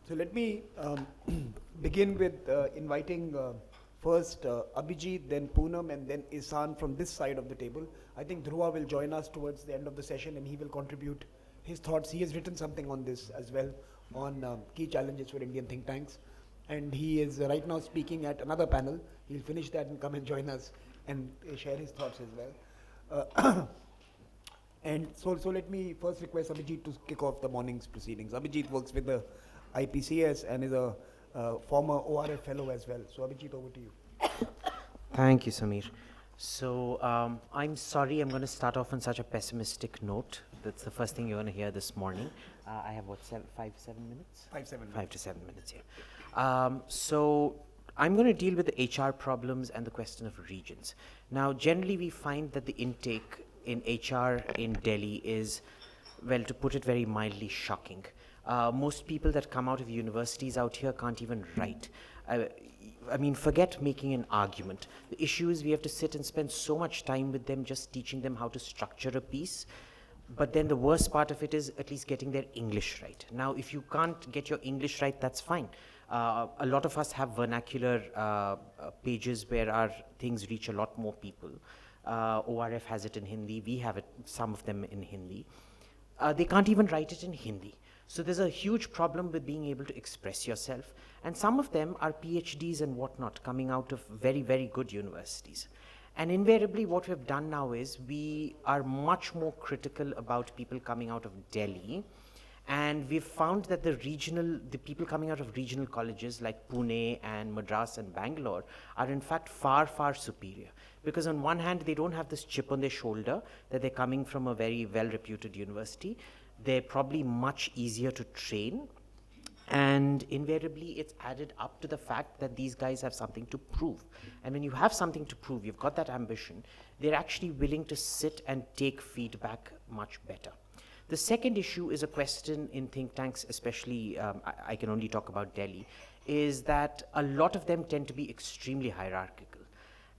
So let me begin with inviting first Abhijit, then Poonam, and then Isan from this side of the table. I think Dhruva will join us towards the end of the session and he will contribute his thoughts. He has written something on this as well, on key challenges for Indian think tanks. And he is right now speaking at another panel. He'll finish that and come and join us and share his thoughts as well. And so let me first request Abhijit to kick off the morning's proceedings. Abhijit works with the IPCS and is a former ORF fellow as well. So Abhijit, over to you. Thank you, Samir. So I'm sorry I'm going to start off on such a pessimistic note. That's the first thing you're going to hear this morning. I have what, 7 minutes? 5 to 7 minutes, yeah. So I'm going to deal with the HR problems and the question of regions. Now, generally we find that the intake in HR in Delhi is, well, to put it very mildly, shocking. Most people that come out of universities out here can't even write. I mean, forget making an argument. The issue is we have to sit and spend so much time with them just teaching them how to structure a piece. But then the worst part of it is at least getting their English right. Now, if you can't get your English right, that's fine. A lot of us have vernacular pages where our things reach a lot more people. ORF has it in Hindi. We have it, some of them in Hindi. They can't even write it in Hindi. So there's a huge problem with being able to express yourself. And some of them are PhDs and whatnot coming out of very, very good universities. And invariably what we've done now is we are much more critical about people coming out of Delhi. And we've found that the people coming out of regional colleges like Pune and Madras and Bangalore are in fact far, far superior. Because on one hand, they don't have this chip on their shoulder that they're coming from a very well-reputed university. They're probably much easier to train. And invariably, it's added up to the fact that these guys have something to prove. And when you have something to prove, you've got that ambition, they're actually willing to sit and take feedback much better. The second issue is a question in think tanks, especially, I can only talk about Delhi, is that a lot of them tend to be extremely hierarchical.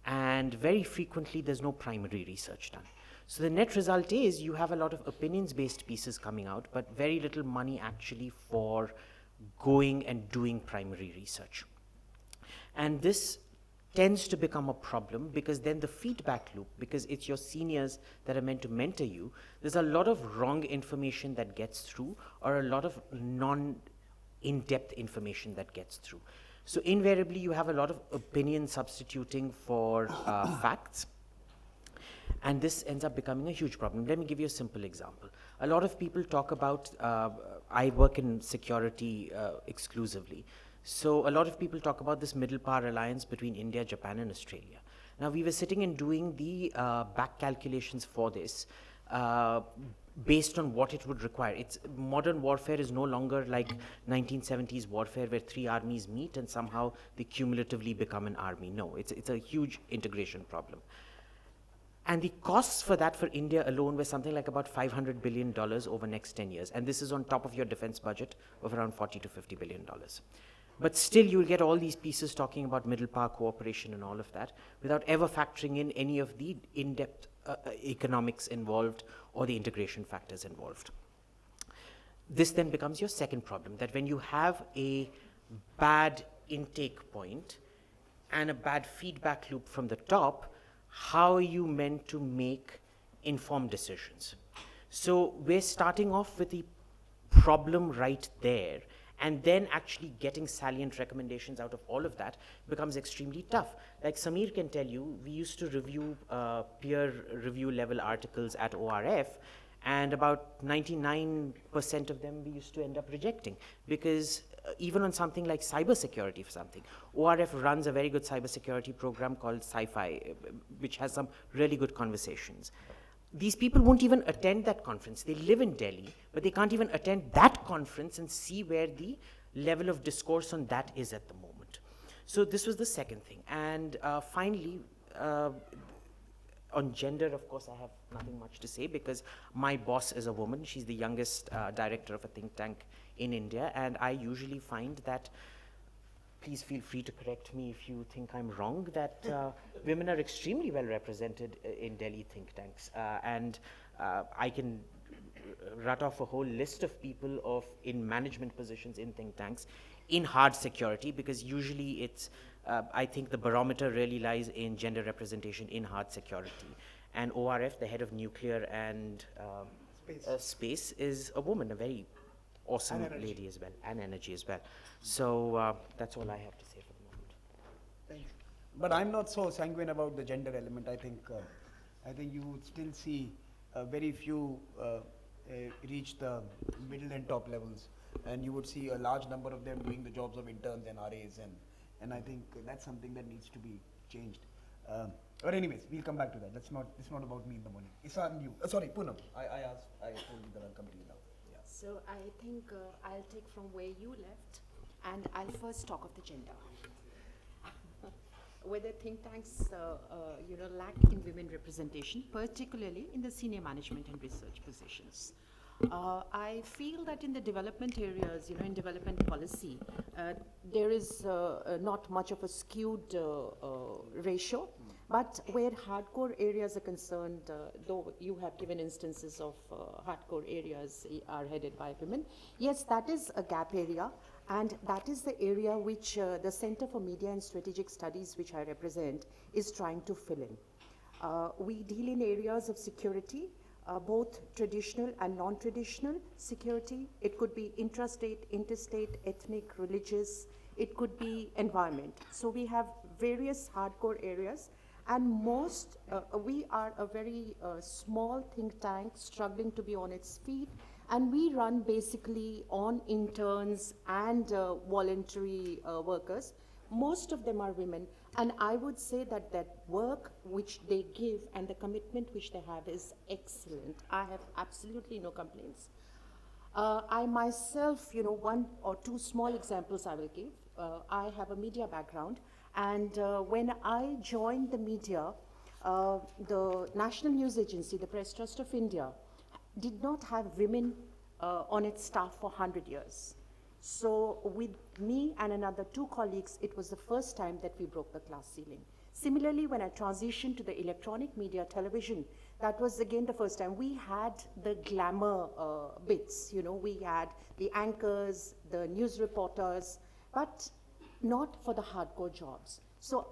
And very frequently, there's no primary research done. So the net result is you have a lot of opinions-based pieces coming out, but very little money actually for going and doing primary research. And this tends to become a problem because then the feedback loop, because it's your seniors that are meant to mentor you, there's a lot of wrong information that gets through or a lot of in-depth information that gets through. So invariably you have a lot of opinion substituting for facts. And this ends up becoming a huge problem. Let me give you a simple example. A lot of people talk about, I work in security exclusively. So a lot of people talk about this middle power alliance between India, Japan, and Australia. Now we were sitting and doing the back calculations for this based on what it would require. Modern warfare is no longer like 1970s warfare where 3 armies meet and somehow they cumulatively become an army. No, it's a huge integration problem. And the costs for that for India alone were something like about $500 billion over next 10 years. And this is on top of your defense budget of around $40 to $50 billion. But still you'll get all these pieces talking about middle power cooperation and all of that without ever factoring in any of the in-depth economics involved or the integration factors involved. This then becomes your second problem, that when you have a bad intake point and a bad feedback loop from the top, how are you meant to make informed decisions? So we're starting off with the problem right there, and then actually getting salient recommendations out of all of that becomes extremely tough. Like Samir can tell you, we used to review peer review level articles at ORF, and about 99% of them we used to end up rejecting because even on something like cybersecurity for something, ORF runs a very good cybersecurity program called Sci-Fi, which has some really good conversations. These people won't even attend that conference. They live in Delhi, but they can't even attend that conference and see where the level of discourse on that is at the moment. So this was the second thing. And finally, on gender, of course, I have nothing much to say because my boss is a woman. She's the youngest director of a think tank in India, and I usually find that, please feel free to correct me if you think I'm wrong, that women are extremely well represented in Delhi think tanks. And I can rat off a whole list of people in management positions in think tanks in hard security, because usually it's, I think the barometer really lies in gender representation in hard security. And ORF, the head of nuclear and space, is a woman, a very awesome lady as well, and energy as well. So that's all I have to say for the moment. Thank you. But I'm not so sanguine about the gender element. I think you would still see very few reach the middle and top levels, and you would see a large number of them doing the jobs of interns and RAs, and I think that's something that needs to be changed. But anyways, we'll come back to that. It's not about me in the morning. Isan, you. Sorry, Poonam. I told you that I'll come to you now. Yeah. So I think I'll take from where you left, and I'll first talk of the gender. Whether think tanks, lack in women representation, particularly in the senior management and research positions. I feel that in the development areas, in development policy, there is not much of a skewed ratio. But where hardcore areas are concerned, though you have given instances of hardcore areas are headed by women, yes, that is a gap area, and that is the area which the Center for Media and Strategic Studies, which I represent, is trying to fill in. We deal in areas of security, both traditional and non-traditional security. It could be intrastate, interstate, ethnic, religious. It could be environment. So we have various hardcore areas. And we are a very small think tank struggling to be on its feet, and we run basically on interns and voluntary workers. Most of them are women, and I would say that that work which they give and the commitment which they have is excellent. I have absolutely no complaints. I myself, one or two small examples I will give. I have a media background. And when I joined the media, the National News Agency, the Press Trust of India, did not have women on its staff for 100 years. So with me and another two colleagues, it was the first time that we broke the glass ceiling. Similarly, when I transitioned to the electronic media, television, that was again the first time. We had the glamour bits, we had the anchors, the news reporters, but not for the hardcore jobs. So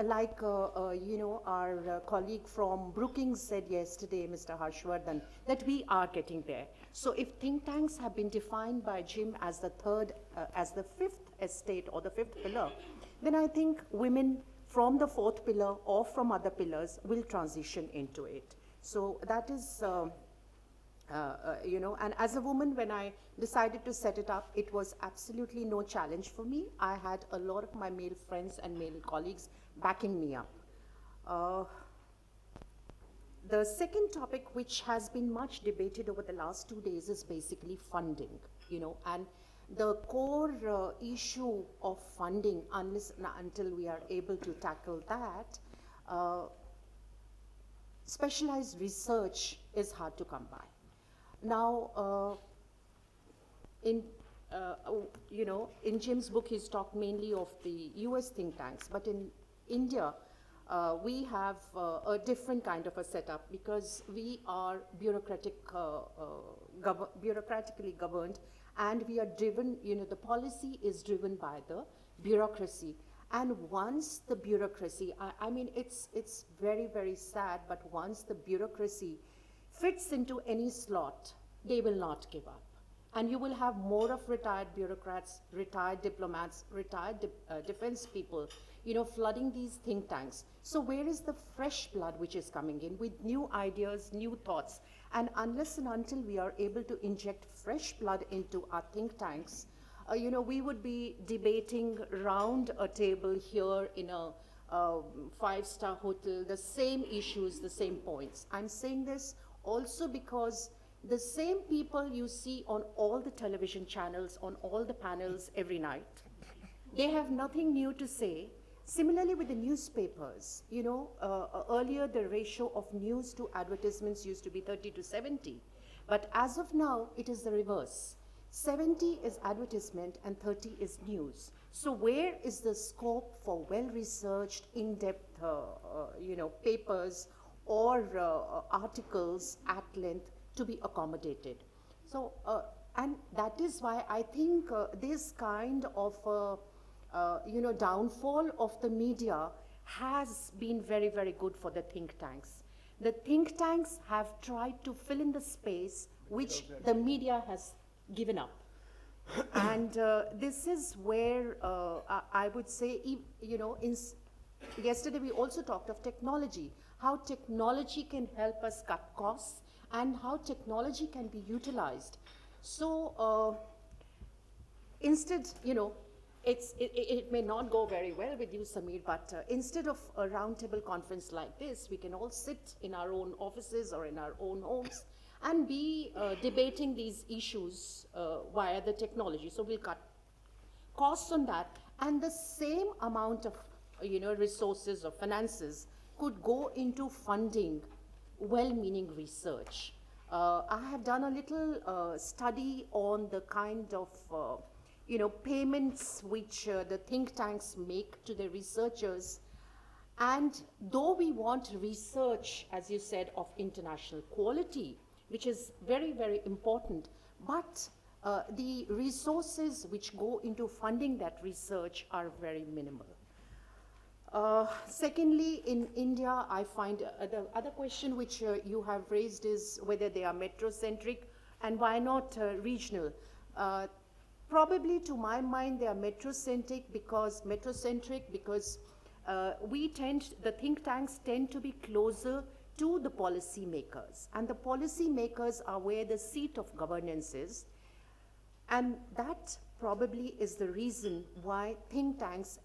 like, our colleague from Brookings said yesterday, Mr. Harshvardhan, that we are getting there. So if think tanks have been defined by Jim as the fifth estate or the fifth pillar, then I think women from the fourth pillar or from other pillars will transition into it. So that is, and as a woman, when I decided to set it up, it was absolutely no challenge for me. I had a lot of my male friends and male colleagues backing me up. The second topic, which has been much debated over the last 2 days, is basically funding, and the core issue of funding, until we are able to tackle that, specialized research is hard to come by. Now, in Jim's book, he's talked mainly of the US think tanks, but in India, we have a different kind of a setup because we are bureaucratically governed, and we are driven, the policy is driven by the bureaucracy. And once the bureaucracy, I mean, it's very, very sad, but once the bureaucracy fits into any slot, they will not give up. And you will have more of retired bureaucrats, retired diplomats, retired defense people, flooding these think tanks. So where is the fresh blood which is coming in with new ideas, new thoughts? And unless and until we are able to inject fresh blood into our think tanks, we would be debating round a table here in a five-star hotel, the same issues, the same points. I'm saying this also because the same people you see on all the television channels, on all the panels every night, they have nothing new to say. Similarly with the newspapers, earlier the ratio of news to advertisements used to be 30 to 70, but as of now, it is the reverse. 70 is advertisement and 30 is news. So where is the scope for well-researched, in-depth, papers or articles at length to be accommodated. So, and that is why I think this kind of downfall of the media has been very, very good for the think tanks. The think tanks have tried to fill in the space which the media has given up. And this is where I would say, yesterday we also talked of technology, how technology can help us cut costs and how technology can be utilized. So instead, it may not go very well with you, Samir, but instead of a roundtable conference like this, we can all sit in our own offices or in our own homes and be debating these issues via the technology. So we'll cut costs on that, and the same amount of resources or finances could go into funding well-meaning research. I have done a little study on the kind of payments which the think tanks make to the researchers. And though we want research, as you said, of international quality, which is very, very important, but the resources which go into funding that research are very minimal. Secondly, in India, I find the other question which you have raised is whether they are metrocentric and why not regional. Probably to my mind, they are metrocentric because the think tanks tend to be closer to the policy makers, and the policy makers are where the seat of governance is, and that probably is the reason why think tanks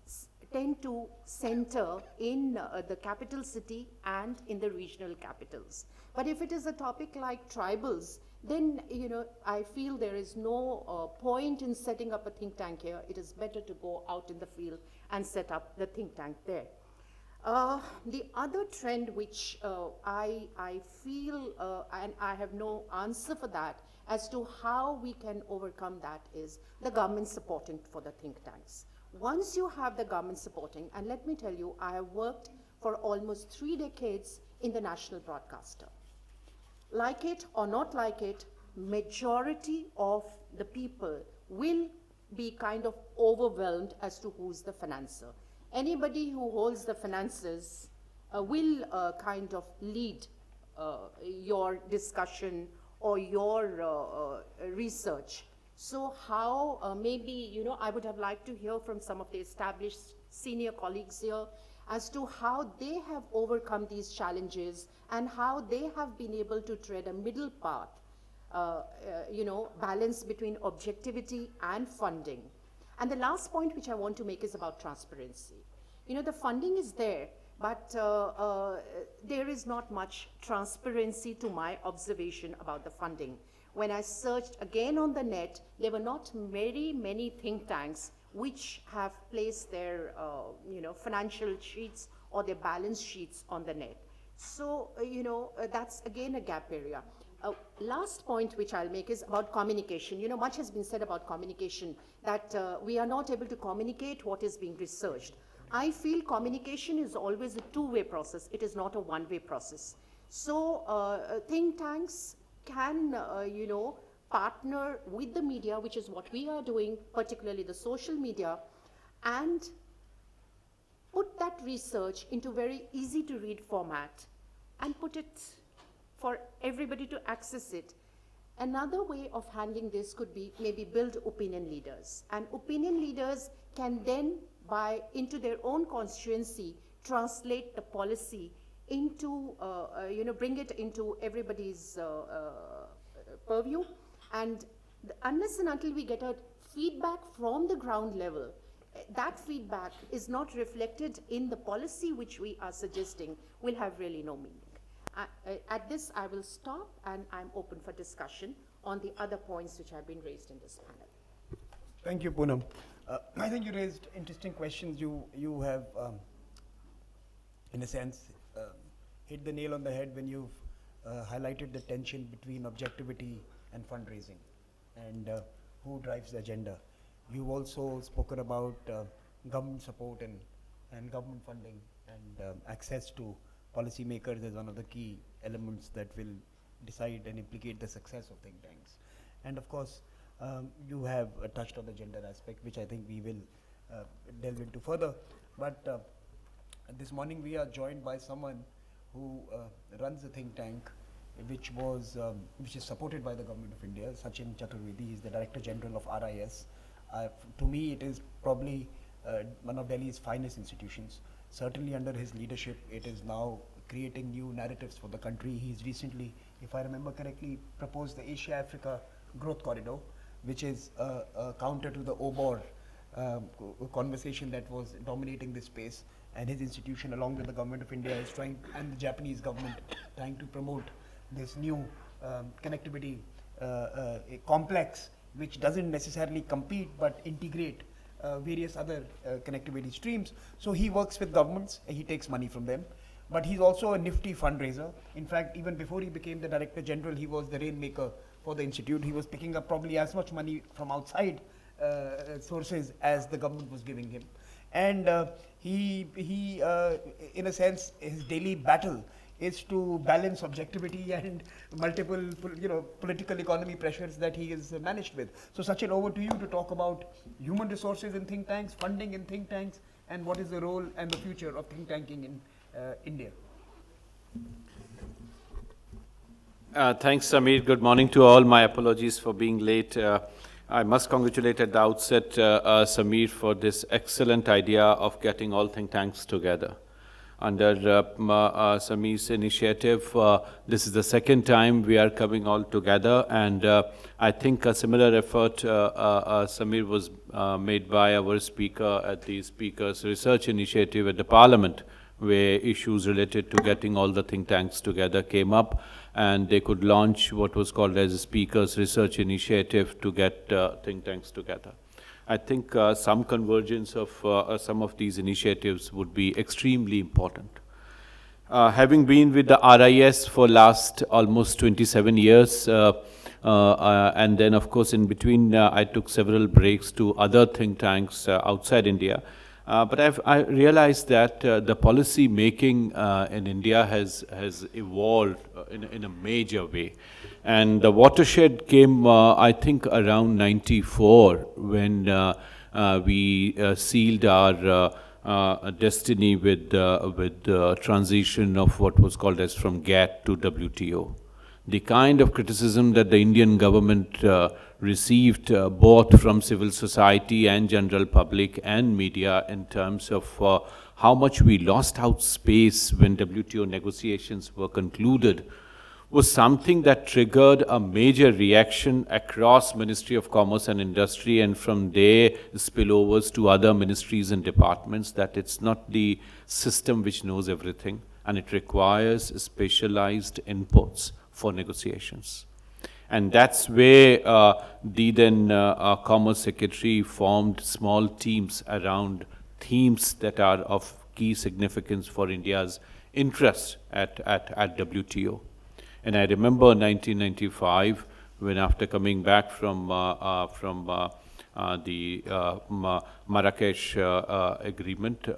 tend to center in the capital city and in the regional capitals. But if it is a topic like tribals, then I feel there is no point in setting up a think tank here. It is better to go out in the field and set up the think tank there. The other trend which I feel, and I have no answer for that, as to how we can overcome that, is the government supporting for the think tanks. Once you have the government supporting, and let me tell you, I have worked for almost 3 decades in the national broadcaster. Like it or not like it, majority of the people will be kind of overwhelmed as to who's the financer. Anybody who holds the finances will kind of lead your discussion or your research. So how maybe, I would have liked to hear from some of the established senior colleagues here as to how they have overcome these challenges and how they have been able to tread a middle path, balance between objectivity and funding. And the last point which I want to make is about transparency. The funding is there, but there is not much transparency to my observation about the funding. When I searched again on the net, there were not very many think tanks which have placed their financial sheets or their balance sheets on the net. So, that's again a gap area. Last point which I'll make is about communication. Much has been said about communication, that we are not able to communicate what is being researched. I feel communication is always a two-way process. It is not a one-way process. So think tanks can, partner with the media, which is what we are doing, particularly the social media, and put that research into very easy to read format and put it for everybody to access it. Another way of handling this could be maybe build opinion leaders, and opinion leaders can then into their own constituency translate the policy into, bring it into everybody's purview. And unless and until we get a feedback from the ground level, that feedback is not reflected in the policy which we are suggesting, will have really no meaning. At this, I will stop, and I'm open for discussion on the other points which have been raised in this panel. Thank you, Poonam. I think you raised interesting questions. You have, in a sense, hit the nail on the head when you've highlighted the tension between objectivity and fundraising, and who drives the agenda. You've also spoken about government support and government funding and access to policymakers as one of the key elements that will decide and implicate the success of think tanks. And of course, you have touched on the gender aspect, which I think we will delve into further. But this morning we are joined by someone who runs a think tank which is supported by the Government of India, Sachin Chaturvedi. He is the Director General of RIS. To me, it is probably one of Delhi's finest institutions. Certainly under his leadership, it is now creating new narratives for the country. He's recently, if I remember correctly, proposed the Asia-Africa Growth Corridor, which is a counter to the OBOR conversation that was dominating this space. And his institution, along with the Government of India, is trying, and the Japanese government, trying to promote this new connectivity complex, which doesn't necessarily compete but integrate various other connectivity streams. So he works with governments, he takes money from them, but he's also a nifty fundraiser. In fact, even before he became the Director General, he was the rainmaker for the institute. He was picking up probably as much money from outside sources as the government was giving him. And he in a sense, his daily battle is to balance objectivity and multiple political economy pressures that he is managed with. So Sachin, over to you to talk about human resources in think tanks, funding in think tanks, and what is the role and the future of think tanking in India. Thanks, Samir. Good morning to all. My apologies for being late. I must congratulate at the outset Samir for this excellent idea of getting all think tanks together. Under Samir's initiative, this is the second time we are coming all together, and I think a similar effort, Samir, was made by our speaker at the Speakers Research Initiative at the Parliament, where issues related to getting all the think tanks together came up, and they could launch what was called as a Speakers Research Initiative to get think tanks together. I think some convergence of some of these initiatives would be extremely important. Having been with the RIS for last almost 27 years, and then of course in between I took several breaks to other think tanks outside India. But I realized that the policy making in India has evolved in a major way. And the watershed came, I think, around 94 when we sealed our destiny with the transition of what was called as from GATT to WTO. The kind of criticism that the Indian government received both from civil society and general public and media in terms of how much we lost out space when WTO negotiations were concluded was something that triggered a major reaction across Ministry of Commerce and Industry, and from there spillovers to other ministries and departments, that it's not the system which knows everything, and it requires specialized inputs for negotiations. And that's where the then Commerce Secretary formed small teams around themes that are of key significance for India's interests at WTO. And I remember 1995, when after coming back from the Marrakesh agreement,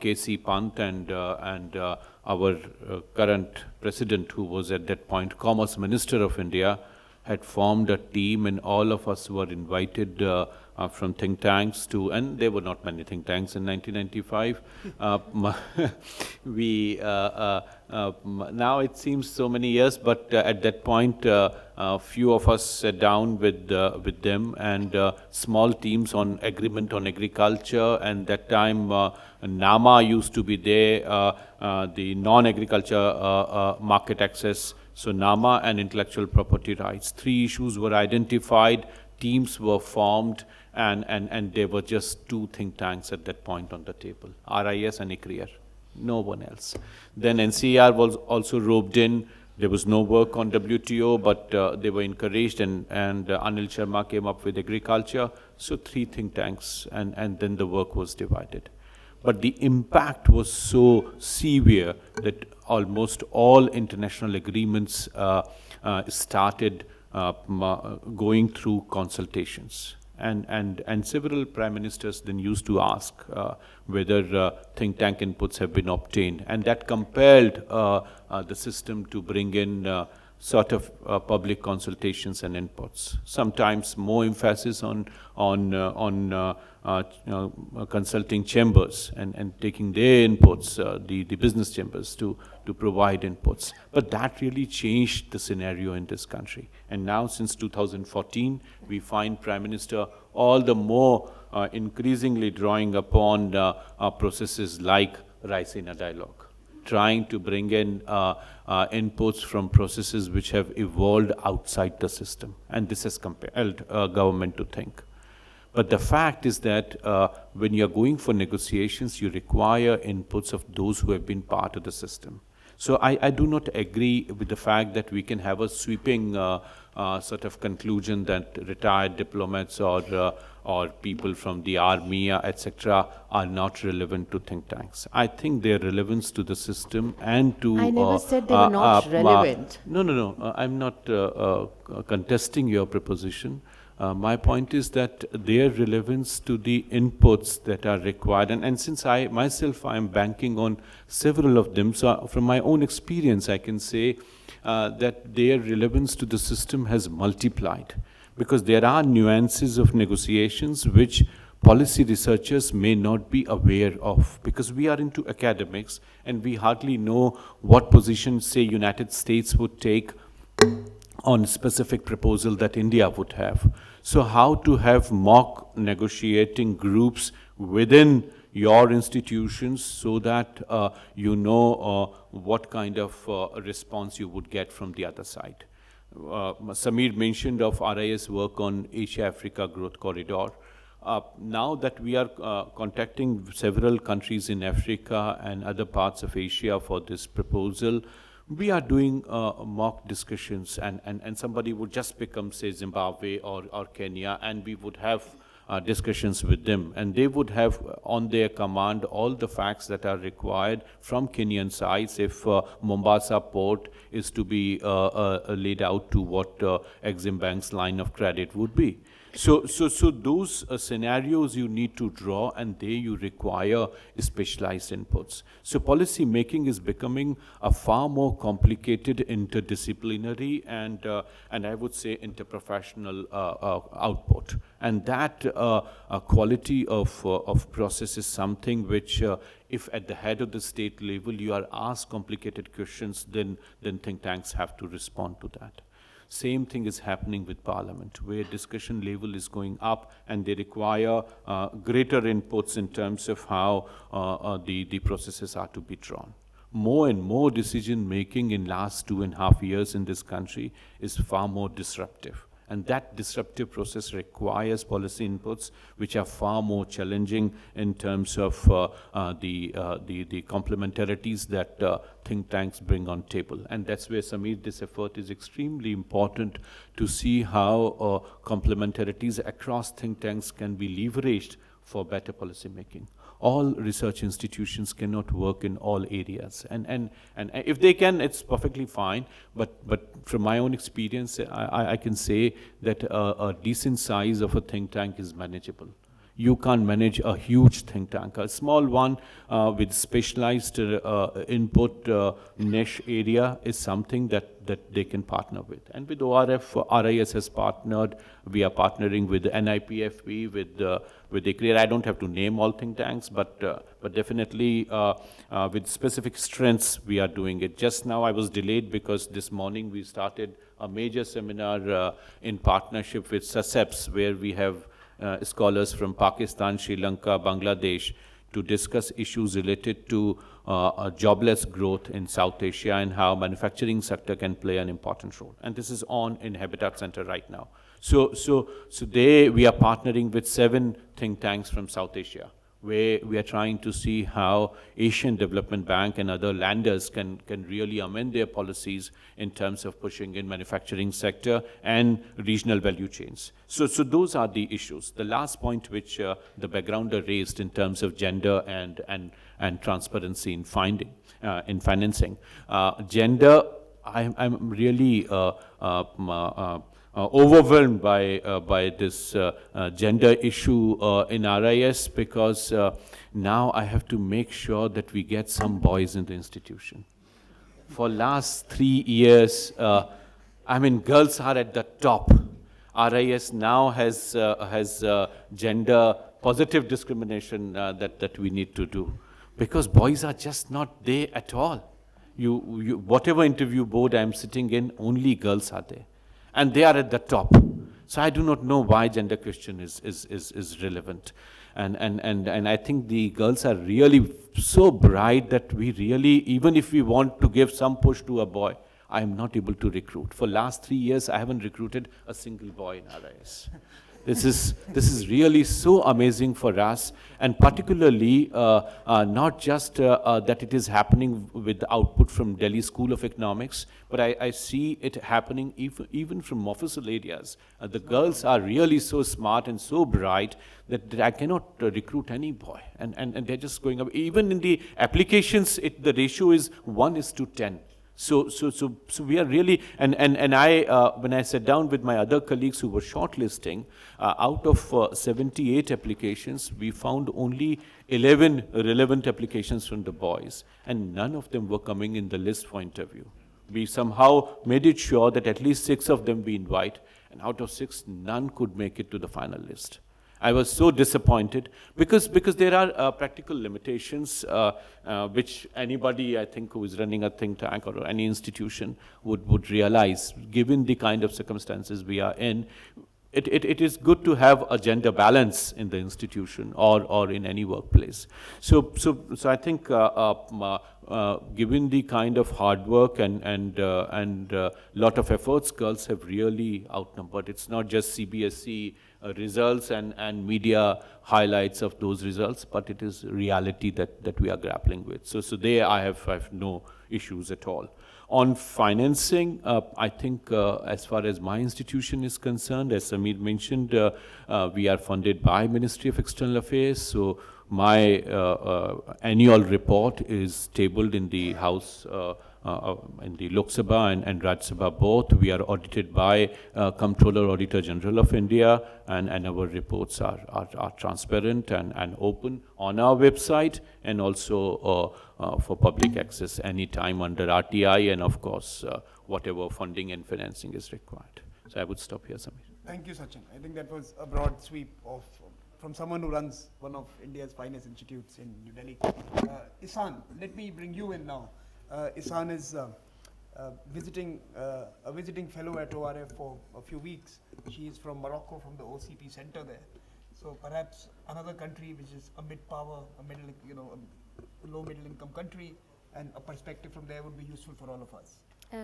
K.C. Pant and our current president, who was at that point Commerce Minister of India, had formed a team, and all of us were invited from think tanks to, and there were not many think tanks in 1995. Now it seems so many years, but at that point, a few of us sat down with them, and small teams on agreement on agriculture, and that time NAMA used to be there, the non-agriculture market access. So NAMA and intellectual property rights. 3 issues were identified, teams were formed, and there were just 2 think tanks at that point on the table, RIS and ICRIER, no one else. Then NCR was also roped in. There was no work on WTO, but they were encouraged, and Anil Sharma came up with agriculture. So 3 think tanks, and then the work was divided. But the impact was so severe that almost all international agreements started going through consultations. And several prime ministers then used to ask whether think tank inputs have been obtained. And that compelled the system to bring in sort of public consultations and inputs. Sometimes more emphasis on consulting chambers and taking their inputs, the business chambers to provide inputs. But that really changed the scenario in this country. And now since 2014, we find Prime Minister all the more increasingly drawing upon processes like Raisina Dialogue, trying to bring in inputs from processes which have evolved outside the system. And this has compelled government to think. But the fact is that when you're going for negotiations, you require inputs of those who have been part of the system. So I do not agree with the fact that we can have a sweeping sort of conclusion that retired diplomats or people from the army, etc., are not relevant to think tanks. I think their relevance to the system and to... I never said they were not relevant. No. I'm not contesting your proposition. My point is that their relevance to the inputs that are required, and since I am banking on several of them, so from my own experience I can say that their relevance to the system has multiplied, because there are nuances of negotiations which policy researchers may not be aware of, because we are into academics and we hardly know what position, say, United States would take on specific proposal that India would have. So how to have mock negotiating groups within your institutions so that you know what kind of response you would get from the other side. Samir mentioned of RIS work on Asia-Africa Growth Corridor. Now that we are contacting several countries in Africa and other parts of Asia for this proposal, we are doing mock discussions, and somebody would just become, say, Zimbabwe or Kenya, and we would have discussions with them, and they would have on their command all the facts that are required from Kenyan sides if Mombasa port is to be laid out to what Exim Bank's line of credit would be. So those scenarios you need to draw, and there you require specialized inputs. So policy making is becoming a far more complicated, interdisciplinary, and I would say interprofessional output. And that quality of process is something which, if at the head of the state level you are asked complicated questions, then think tanks have to respond to that. Same thing is happening with Parliament, where discussion level is going up and they require greater inputs in terms of how the processes are to be drawn. More and more decision making in last 2.5 years in this country is far more disruptive. And that disruptive process requires policy inputs which are far more challenging in terms of the complementarities that think tanks bring on table. And that's where, Samir, this effort is extremely important to see how complementarities across think tanks can be leveraged for better policy making. All research institutions cannot work in all areas, and if they can, it's perfectly fine. But from my own experience, I can say that a decent size of a think tank is manageable. You can't manage a huge think tank. A small one with specialized input niche area is something that they can partner with. And with ORF, RIS has partnered. We are partnering with NIPFP, with ICRIR. I don't have to name all think tanks, but definitely with specific strengths, we are doing it. Just now I was delayed because this morning we started a major seminar in partnership with SASEPS, where we have scholars from Pakistan, Sri Lanka, Bangladesh, to discuss issues related to jobless growth in South Asia and how manufacturing sector can play an important role. And this is on in Habitat Center right now. So we are partnering with 7 think tanks from South Asia, where we are trying to see how Asian Development Bank and other lenders can really amend their policies in terms of pushing in manufacturing sector and regional value chains. So those are the issues. The last point which the backgrounder raised in terms of gender and transparency in financing. Gender, I'm really overwhelmed by this gender issue in RIS, because now I have to make sure that we get some boys in the institution. For last 3 years, I mean, girls are at the top. RIS now has gender positive discrimination that we need to do, because boys are just not there at all. Whatever interview board I'm sitting in, only girls are there, and they are at the top. So I do not know why gender question is relevant. And I think the girls are really so bright that we really, even if we want to give some push to a boy, I am not able to recruit. For last 3 years, I haven't recruited a single boy in RIS. This is really so amazing for us, and particularly not just that it is happening with the output from Delhi School of Economics, but I see it happening even from Mofussil areas. The girls are really so smart and so bright that I cannot recruit any boy, and they're just going up. Even in the applications, the ratio is 1:10. So we are really, and I, when I sat down with my other colleagues who were shortlisting, out of 78 applications, we found only 11 relevant applications from the boys, and none of them were coming in the list for interview. We somehow made it sure that at least 6 of them we invite, and out of 6, none could make it to the final list. I was so disappointed because there are practical limitations which anybody, I think, who is running a think tank or any institution would realize, given the kind of circumstances we are in. It is good to have a gender balance in the institution or in any workplace. So I think given the kind of hard work and lot of efforts, girls have really outnumbered. It's not just CBSE results and media highlights of those results, but it is reality that we are grappling with. So there I have no issues at all. On financing, I think as far as my institution is concerned, as Samir mentioned, we are funded by Ministry of External Affairs. So my annual report is tabled in the House, in the Lok Sabha and Raj Sabha both. We are audited by Comptroller Auditor General of India, and our reports are transparent and open on our website, and also for public access anytime under RTI, and of course whatever funding and financing is required. So I would stop here, Samir. Thank you, Sachin. I think that was a broad sweep from someone who runs one of India's finest institutes in New Delhi. Ihsan, let me bring you in now. Ihsan is a visiting fellow at ORF for a few weeks. She is from Morocco, from the OCP center there. So perhaps another country which is a mid-power, a low middle income country, and a perspective from there would be useful for all of us.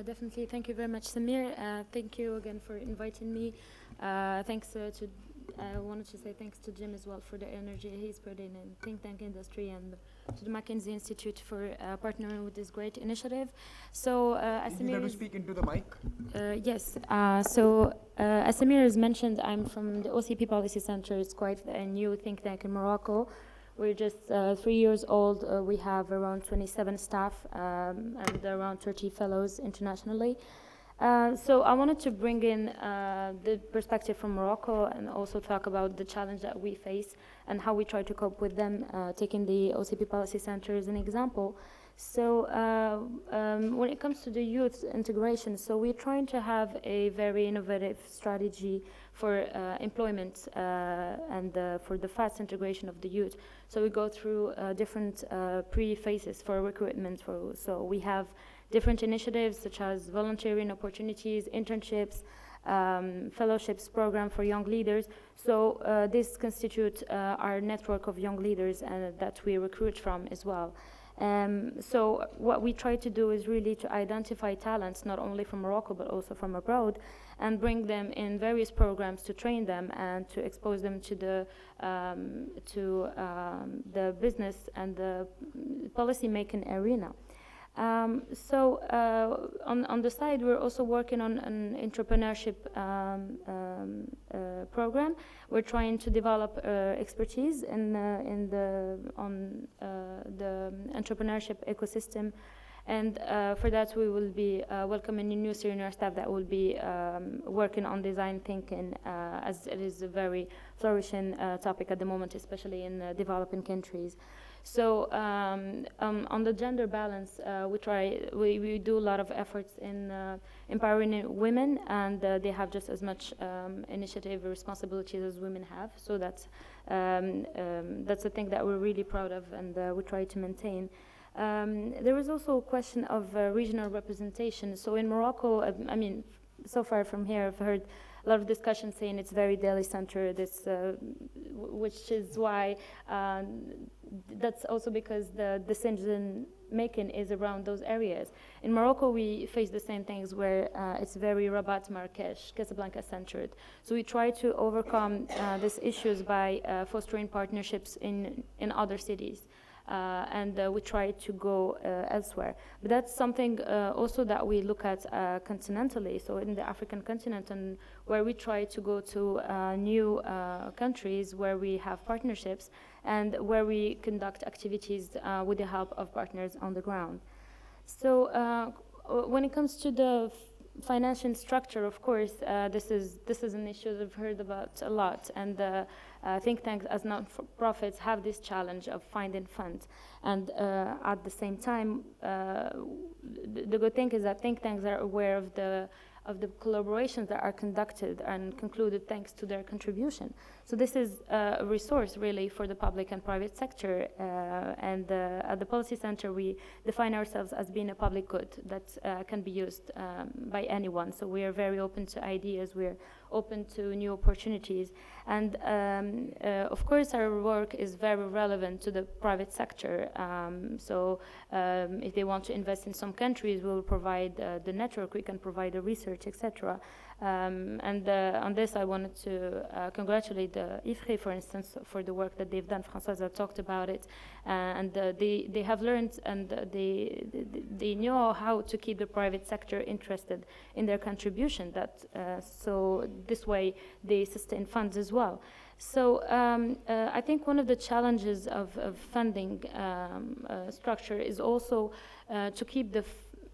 Definitely. Thank you very much, Samir. Thank you again for inviting me. I wanted to say thanks to Jim as well for the energy he's put in think tank industry, and to the McKinsey Institute for partnering with this great initiative. So, as Samir, you have to speak into the mic. Yes. As Samir has mentioned, I'm from the OCP Policy Center. It's quite a new think tank in Morocco. We're just 3 years old. We have around 27 staff and around 30 fellows internationally. So I wanted to bring in the perspective from Morocco, and also talk about the challenge that we face and how we try to cope with them, taking the OCP Policy Center as an example. So when it comes to the youth integration, so we're trying to have a very innovative strategy for employment and for the fast integration of the youth. So we go through different pre-phases for recruitment. So we have different initiatives such as volunteering opportunities, internships, fellowships program for young leaders. So this constitutes our network of young leaders that we recruit from as well. So what we try to do is really to identify talents, not only from Morocco, but also from abroad, and bring them in various programs to train them and to expose them to the business and the policy-making arena. On the side, we're also working on an entrepreneurship program. We're trying to develop expertise on the entrepreneurship ecosystem, and for that we will be welcoming a new senior staff that will be working on design thinking, as it is a very flourishing topic at the moment, especially in developing countries. So on the gender balance, we do a lot of efforts in empowering women, and they have just as much initiative or responsibilities as women have. So that's a thing that we're really proud of, and we try to maintain. There was also a question of regional representation. So in Morocco, I mean, so far from here, I've heard a lot of discussion saying it's very Delhi-centered, which is why that's also because the decision making is around those areas. In Morocco, we face the same things where it's very Rabat, Marrakesh, Casablanca-centered. So we try to overcome these issues by fostering partnerships in other cities. And we try to go elsewhere. But that's something also that we look at continentally, so in the African continent, and where we try to go to new countries where we have partnerships and where we conduct activities with the help of partners on the ground. So when it comes to the financial structure, of course, this is an issue that I've heard about a lot, and think tanks as non-profits have this challenge of finding funds. And at the same time, the good thing is that think tanks are aware of the collaborations that are conducted and concluded thanks to their contribution. So this is a resource really for the public and private sector, and at the Policy Center we define ourselves as being a public good that can be used by anyone. So we are very open to ideas, we're open to new opportunities, and of course our work is very relevant to the private sector. If they want to invest in some countries, we'll provide the network, we can provide the research, etc. On this, I wanted to congratulate the IFRI, for instance, for the work that they've done. Françoise talked about it, and they have learned, and they know how to keep the private sector interested in their contribution. So this way they sustain funds as well. So I think one of the challenges of funding structure is also to keep the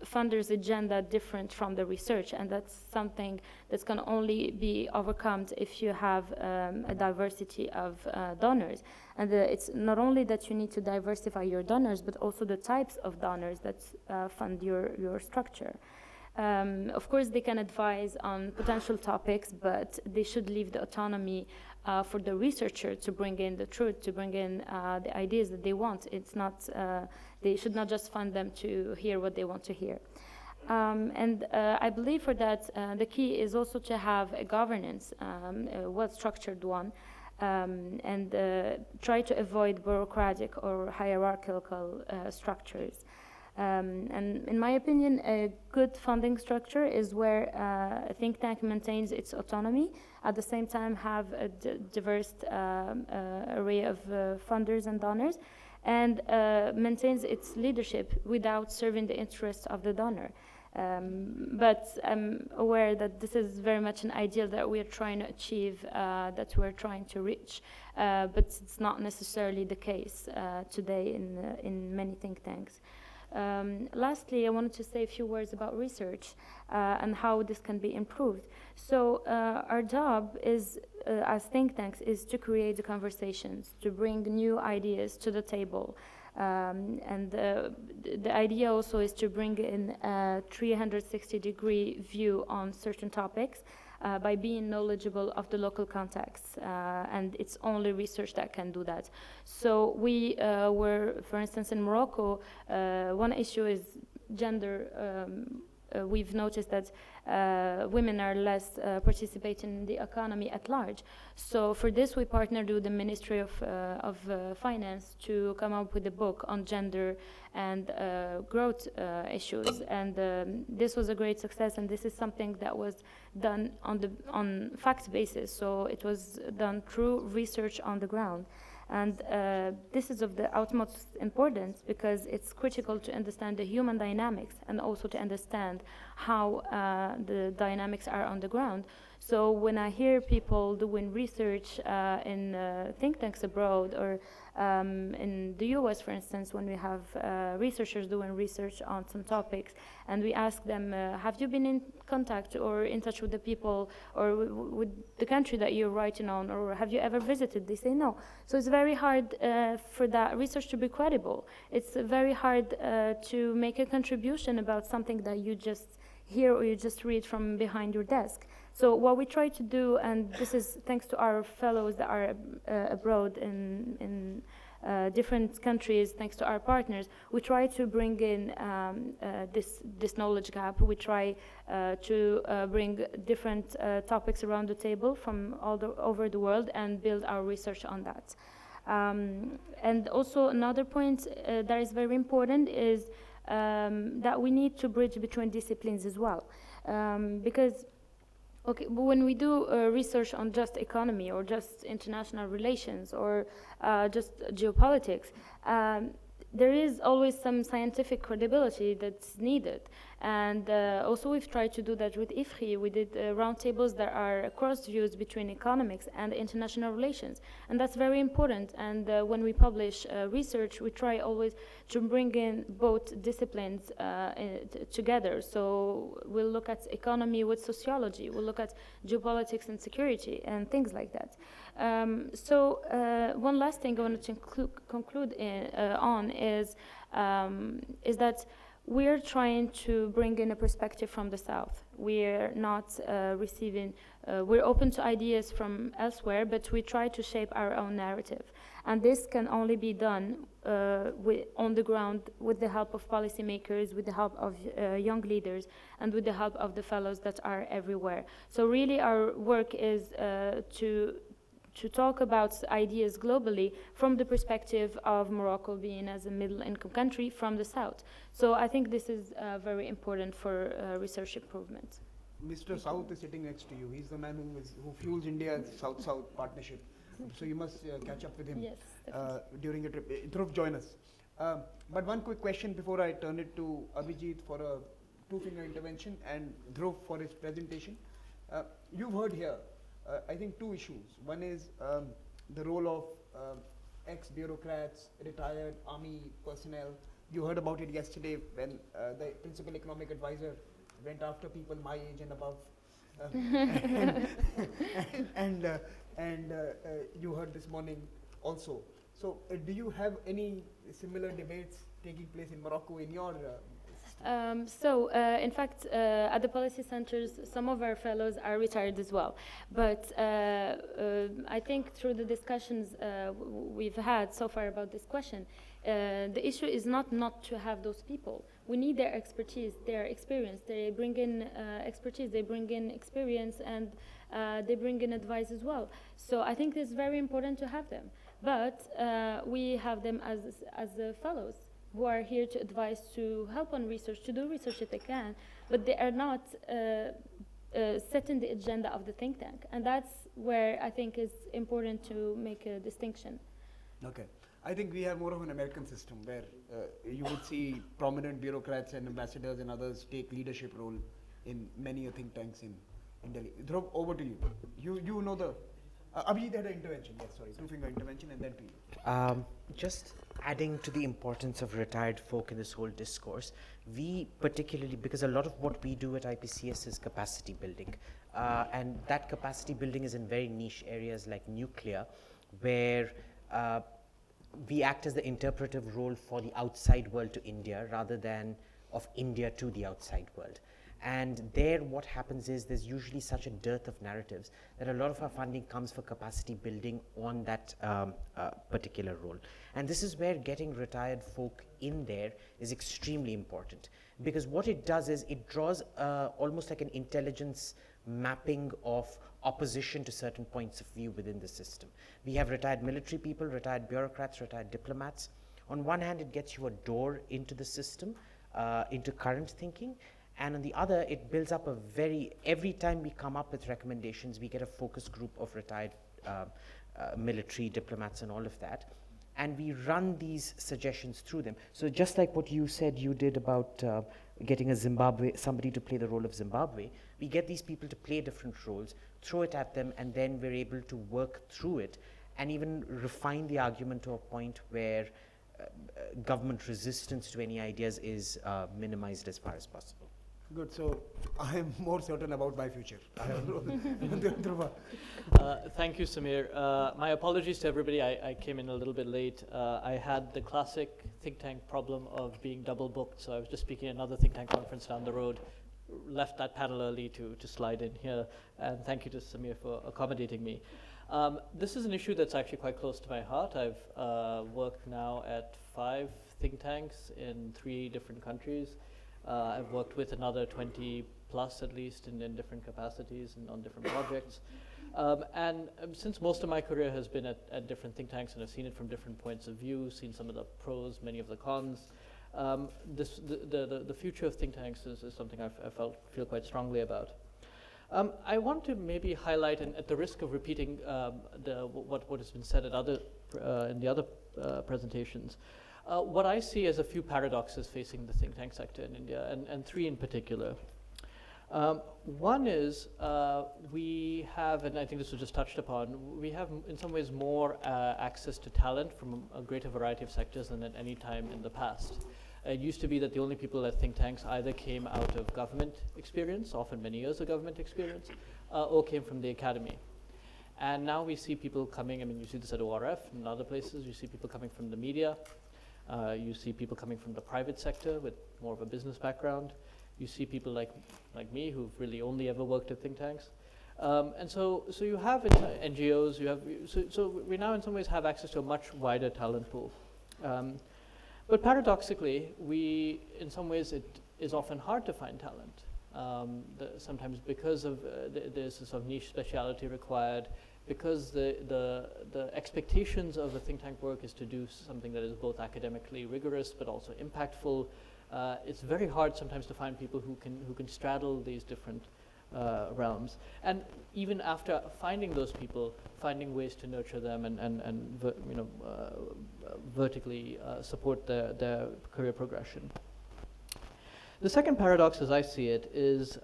funders' agenda different from the research, and that's something that's going to only be overcome if you have a diversity of donors. And it's not only that you need to diversify your donors, but also the types of donors that fund your structure. Of course, they can advise on potential topics, but they should leave the autonomy for the researcher to bring in the truth, to bring in the ideas that they want. It's not, they should not just fund them to hear what they want to hear. I believe for that, the key is also to have a governance, a well-structured one, and try to avoid bureaucratic or hierarchical structures. And in my opinion, a good funding structure is where a think tank maintains its autonomy, at the same time have a diverse array of funders and donors, and maintains its leadership without serving the interests of the donor. But I'm aware that this is very much an ideal that we are trying to achieve, that we're trying to reach, but it's not necessarily the case today in many think tanks. Lastly, I wanted to say a few words about research and how this can be improved. So our job is, as think tanks, is to create the conversations, to bring new ideas to the table. And the idea also is to bring in a 360-degree view on certain topics by being knowledgeable of the local context, and it's only research that can do that. So we were, for instance, in Morocco, one issue is gender. We've noticed that women are less participating in the economy at large. So for this, we partnered with the Ministry of Finance to come up with a book on gender and growth issues. And this was a great success, and this is something that was done on fact basis. So it was done through research on the ground. And this is of the utmost importance because it's critical to understand the human dynamics and also to understand how the dynamics are on the ground. So when I hear people doing research in think tanks abroad, or in the US, for instance, when we have researchers doing research on some topics, and we ask them, have you been in contact or in touch with the people or with the country that you're writing on, or have you ever visited? They say no. So it's very hard for that research to be credible. It's very hard to make a contribution about something that you just hear or you just read from behind your desk. So what we try to do, and this is thanks to our fellows that are abroad in different countries, thanks to our partners, we try to bring in this knowledge gap. We try to bring different topics around the table from over the world and build our research on that. And also another point that is very important is that we need to bridge between disciplines as well, because okay, but when we do research on just economy or just international relations or just geopolitics, there is always some scientific credibility that's needed. And also we've tried to do that with IFRI. We did roundtables that are cross views between economics and international relations. And that's very important. And when we publish research, we try always to bring in both disciplines together. So we'll look at economy with sociology. We'll look at geopolitics and security and things like that. So one last thing I wanted to conclude on is that we're trying to bring in a perspective from the South. We're not we're open to ideas from elsewhere, but we try to shape our own narrative. And this can only be done on the ground with the help of policymakers, with the help of young leaders, and with the help of the fellows that are everywhere. So really our work is to talk about ideas globally from the perspective of Morocco being as a middle-income country from the south. So I think this is very important for research improvement. Mr. South is sitting next to you. He's the man who fuels India's South-South partnership. So you must catch up with him during your trip. Dhruv, join us. But one quick question before I turn it to Abhijit for a two-finger intervention and Dhruv for his presentation. You've heard here I think two issues. One is the role of ex-bureaucrats, retired army personnel. You heard about it yesterday when the principal economic advisor went after people my age and above. And you heard this morning also. So do you have any similar debates taking place in Morocco in your in fact, at the policy centers, some of our fellows are retired as well. But I think through the discussions we've had so far about this question, the issue is not to have those people. We need their expertise, their experience. They bring in expertise, they bring in experience, and they bring in advice as well. So I think it's very important to have them. But we have them as fellows who are here to advise, to help on research, to do research if they can, but they are not setting the agenda of the think tank. And that's where I think it's important to make a distinction. Okay. I think we have more of an American system where you would see prominent bureaucrats and ambassadors and others take leadership role in many think tanks in Delhi. Dhruv, over to you. You know the... Abhijit had an intervention, yes, sorry, two-finger intervention, and then to you. Just adding to the importance of retired folk in this whole discourse, we particularly, because a lot of what we do at IPCS is capacity building, and that capacity building is in very niche areas like nuclear, where we act as the interpretive role for the outside world to India rather than of India to the outside world. And there what happens is there's usually such a dearth of narratives that a lot of our funding comes for capacity building on that particular role. And this is where getting retired folk in there is extremely important, because what it does is it draws almost like an intelligence mapping of opposition to certain points of view within the system. We have retired military people, retired bureaucrats, retired diplomats. On one hand, it gets you a door into the system, into current thinking. And on the other, it builds up every time we come up with recommendations, we get a focus group of retired military diplomats and all of that. and we run these suggestions through them. So just like what you said you did about getting somebody to play the role of Zimbabwe, we get these people to play different roles, throw it at them, and then we're able to work through it and even refine the argument to a point where government resistance to any ideas is minimized as far as possible. Good, so I am more certain about my future. Dhruva. Thank you, Samir. My apologies to everybody. I came in a little bit late. I had the classic think tank problem of being double booked, so I was just speaking at another think tank conference down the road, left that panel early to slide in here, and thank you to Samir for accommodating me. This is an issue that's actually quite close to my heart. I've worked now at 5 think tanks in 3 different countries. I've worked with another 20 plus at least in different capacities and on different projects. Since most of my career has been at different think tanks, and I've seen it from different points of view, seen some of the pros, many of the cons, the future of think tanks is something I feel quite strongly about. I want to maybe highlight, and at the risk of repeating what has been said in the other presentations, what I see as a few paradoxes facing the think tank sector in India, and 3 in particular. One is we have, and I think this was just touched upon, we have in some ways more access to talent from a greater variety of sectors than at any time in the past. It used to be that the only people at think tanks either came out of government experience, often many years of government experience, or came from the academy. And now we see people coming, I mean, you see this at ORF and other places, you see people coming from the media, you see people coming from the private sector with more of a business background. You see people like me who've really only ever worked at think tanks. And so you have NGOs, so we now in some ways have access to a much wider talent pool. But paradoxically, in some ways it is often hard to find talent. Sometimes because of there's a sort of niche speciality required, because the expectations of a think tank work is to do something that is both academically rigorous but also impactful. It's very hard sometimes to find people who can straddle these different realms. And even after finding those people, finding ways to nurture them and vertically support their career progression. The second paradox, as I see it, is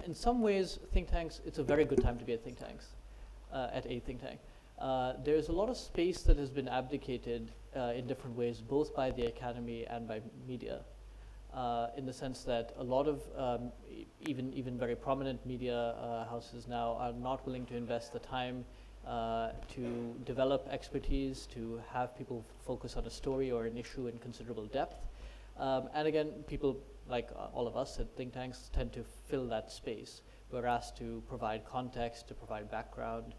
in some ways think tanks, it's a very good time to be at think tanks, at a think tank. There's a lot of space that has been abdicated in different ways, both by the academy and by media, in the sense that a lot of even very prominent media houses now are not willing to invest the time to develop expertise, to have people focus on a story or an issue in considerable depth. And again, people like all of us at think tanks tend to fill that space. We're asked to provide context, to provide background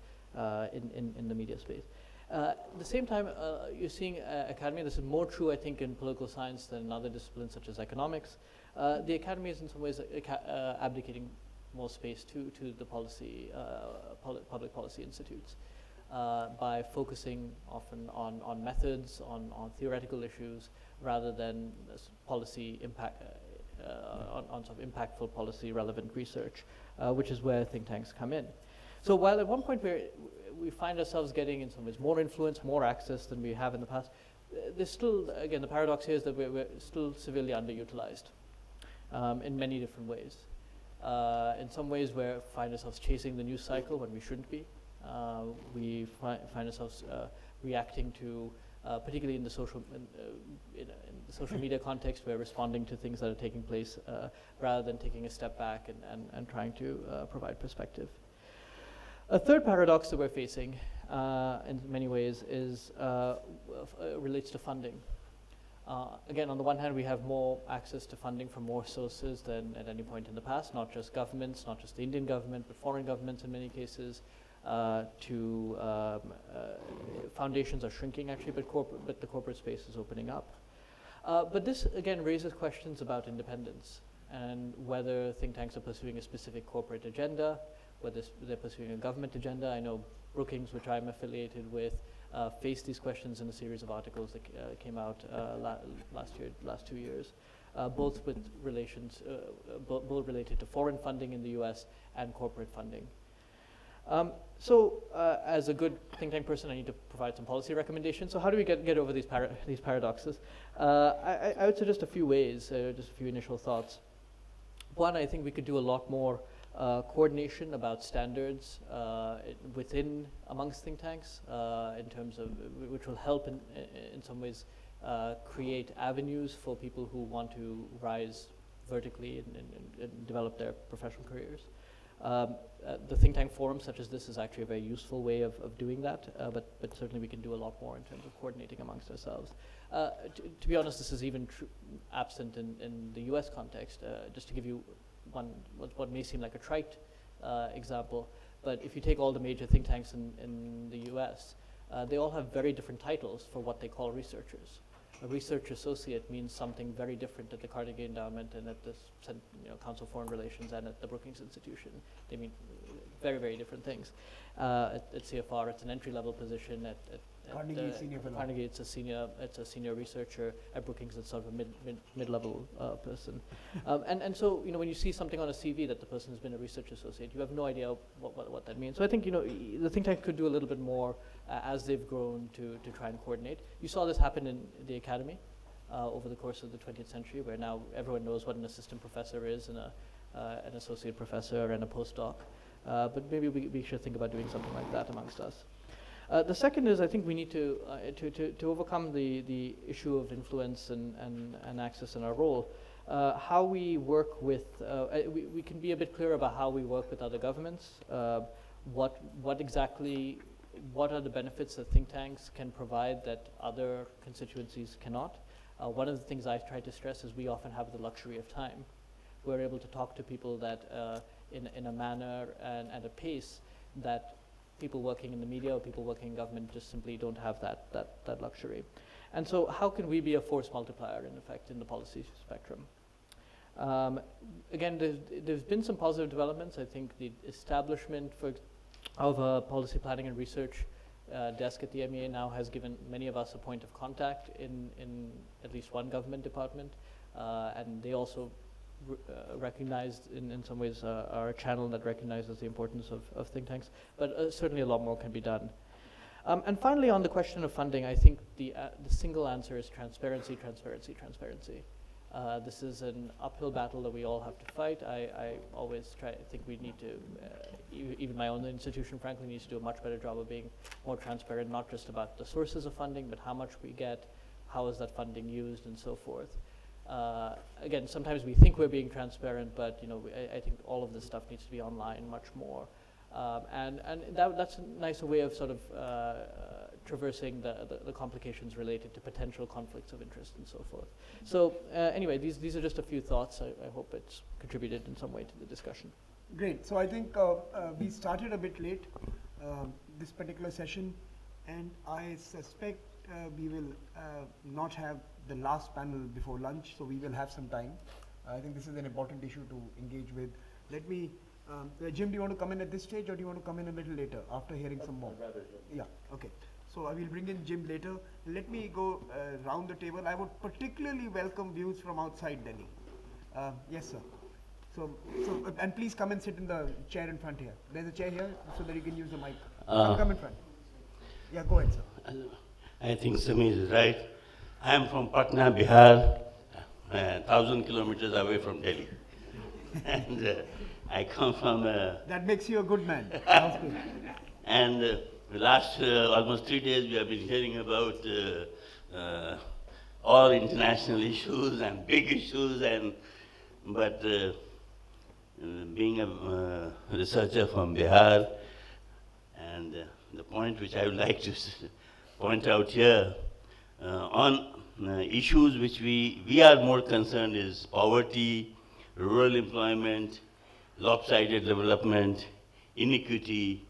in the media space. At the same time, you're seeing academia, this is more true I think in political science than in other disciplines such as economics. The academy is in some ways abdicating more space to the policy, public policy institutes by focusing often on methods, on theoretical issues, rather than policy impact, on sort of impactful policy relevant research, which is where think tanks come in. So while at one point we find ourselves getting in some ways more influence, more access than we have in the past, there's still, again, the paradox here is that we're still severely underutilized in many different ways. In some ways we find ourselves chasing the news cycle when we shouldn't be. We find ourselves reacting to, particularly in the social media context, we're responding to things that are taking place rather than taking a step back and trying to provide perspective. A third paradox that we're facing in many ways is relates to funding. Again, on the one hand, we have more access to funding from more sources than at any point in the past, not just governments, not just the Indian government, but foreign governments in many cases. Foundations are shrinking actually, but the corporate space is opening up. But this again raises questions about independence and whether think tanks are pursuing a specific corporate agenda, whether they're pursuing a government agenda. I know Brookings, which I'm affiliated with, faced these questions in a series of articles that came out last 2 years, both with relations, both related to foreign funding in the US and corporate funding. As a good think tank person, I need to provide some policy recommendations. So how do we get over these paradoxes? I would suggest a few ways, just a few initial thoughts. One, I think we could do a lot more coordination about standards amongst think tanks in terms of, which will help in some ways create avenues for people who want to rise vertically and develop their professional careers. The think tank forums such as this is actually a very useful way of doing that, but certainly we can do a lot more in terms of coordinating amongst ourselves. To be honest, this is even absent in the US context. Just to give you what may seem like a trite example, but if you take all the major think tanks in the US, they all have very different titles for what they call researchers. A research associate means something very different at the Carnegie Endowment and at the Council of Foreign Relations and at the Brookings Institution. They mean very, very different things. At CFR, it's an entry-level position. At Carnegie, senior fellow. Carnegie, it's a senior researcher. At Brookings, it's sort of a mid-level person. And so when you see something on a CV that the person has been a research associate, you have no idea what that means. So I think the think tank could do a little bit more as they've grown to try and coordinate. You saw this happen in the academy over the course of the 20th century, where now everyone knows what an assistant professor is and an associate professor and a postdoc. But maybe we should think about doing something like that amongst us. The second is, I think we need to overcome the issue of influence and access in our role. How we work with, we can be a bit clearer about how we work with other governments. What are the benefits that think tanks can provide that other constituencies cannot? One of the things I try to stress is we often have the luxury of time. We're able to talk to people that in a manner and at a pace that people working in the media or people working in government just simply don't have that luxury. And so how can we be a force multiplier, in effect, in the policy spectrum? Again, there's been some positive developments. I think the establishment of a policy planning and research desk at the MEA now has given many of us a point of contact in at least one government department, and they also recognized in some ways are a channel that recognizes the importance of think tanks, but certainly a lot more can be done. And finally, on the question of funding, I think the single answer is transparency, transparency, transparency. This is an uphill battle that we all have to fight. I always think we need to, even my own institution frankly needs to do a much better job of being more transparent, not just about the sources of funding, but how much we get, how is that funding used, and so forth. Again, sometimes we think we're being transparent, but I think all of this stuff needs to be online much more. And that's a nicer way of sort of traversing the complications related to potential conflicts of interest and so forth. So anyway, these are just a few thoughts. I hope it's contributed in some way to the discussion. Great. So I think we started a bit late this particular session, and I suspect we will not have the last panel before lunch, so we will have some time. I think this is an important issue to engage with. Let me, Jim, do you want to come in at this stage, or do you want to come in a little later after hearing some more? Rather Jim. Yeah, okay. So I will bring in Jim later. Let me go round the table. I would particularly welcome views from outside Delhi. Yes, sir. So and please come and sit in the chair in front here. There's a chair here so that you can use the mic. Come in front. Yeah, go ahead, sir. I think Samir is right. I am from Patna, Bihar, 1,000 kilometers away from Delhi. And I come from... that makes you a good man. And the last almost 3 days we have been hearing about all international issues and big issues, but being a researcher from Bihar, and the point which I would like to point out here, on issues which we are more concerned is poverty, rural employment, lopsided development, inequity,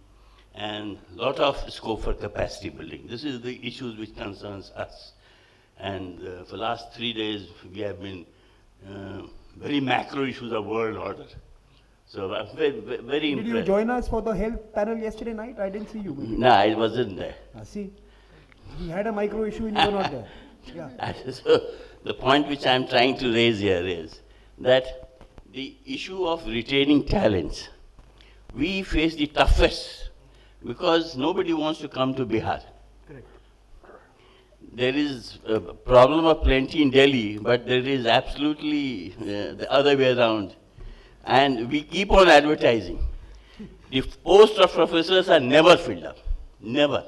and lot of scope for capacity building. This is the issues which concerns us. And for the last 3 days, we have been very macro issues of world order. So I'm very impressed. Did you join us for the health panel yesterday night? I didn't see you. No, I wasn't there. See, we had a micro issue and you were not there. Yeah. So the point which I'm trying to raise here is that the issue of retaining talents, we face the toughest because nobody wants to come to Bihar. Correct. There is a problem of plenty in Delhi, but there is absolutely the other way around. And we keep on advertising. The posts of professors are never filled up, never.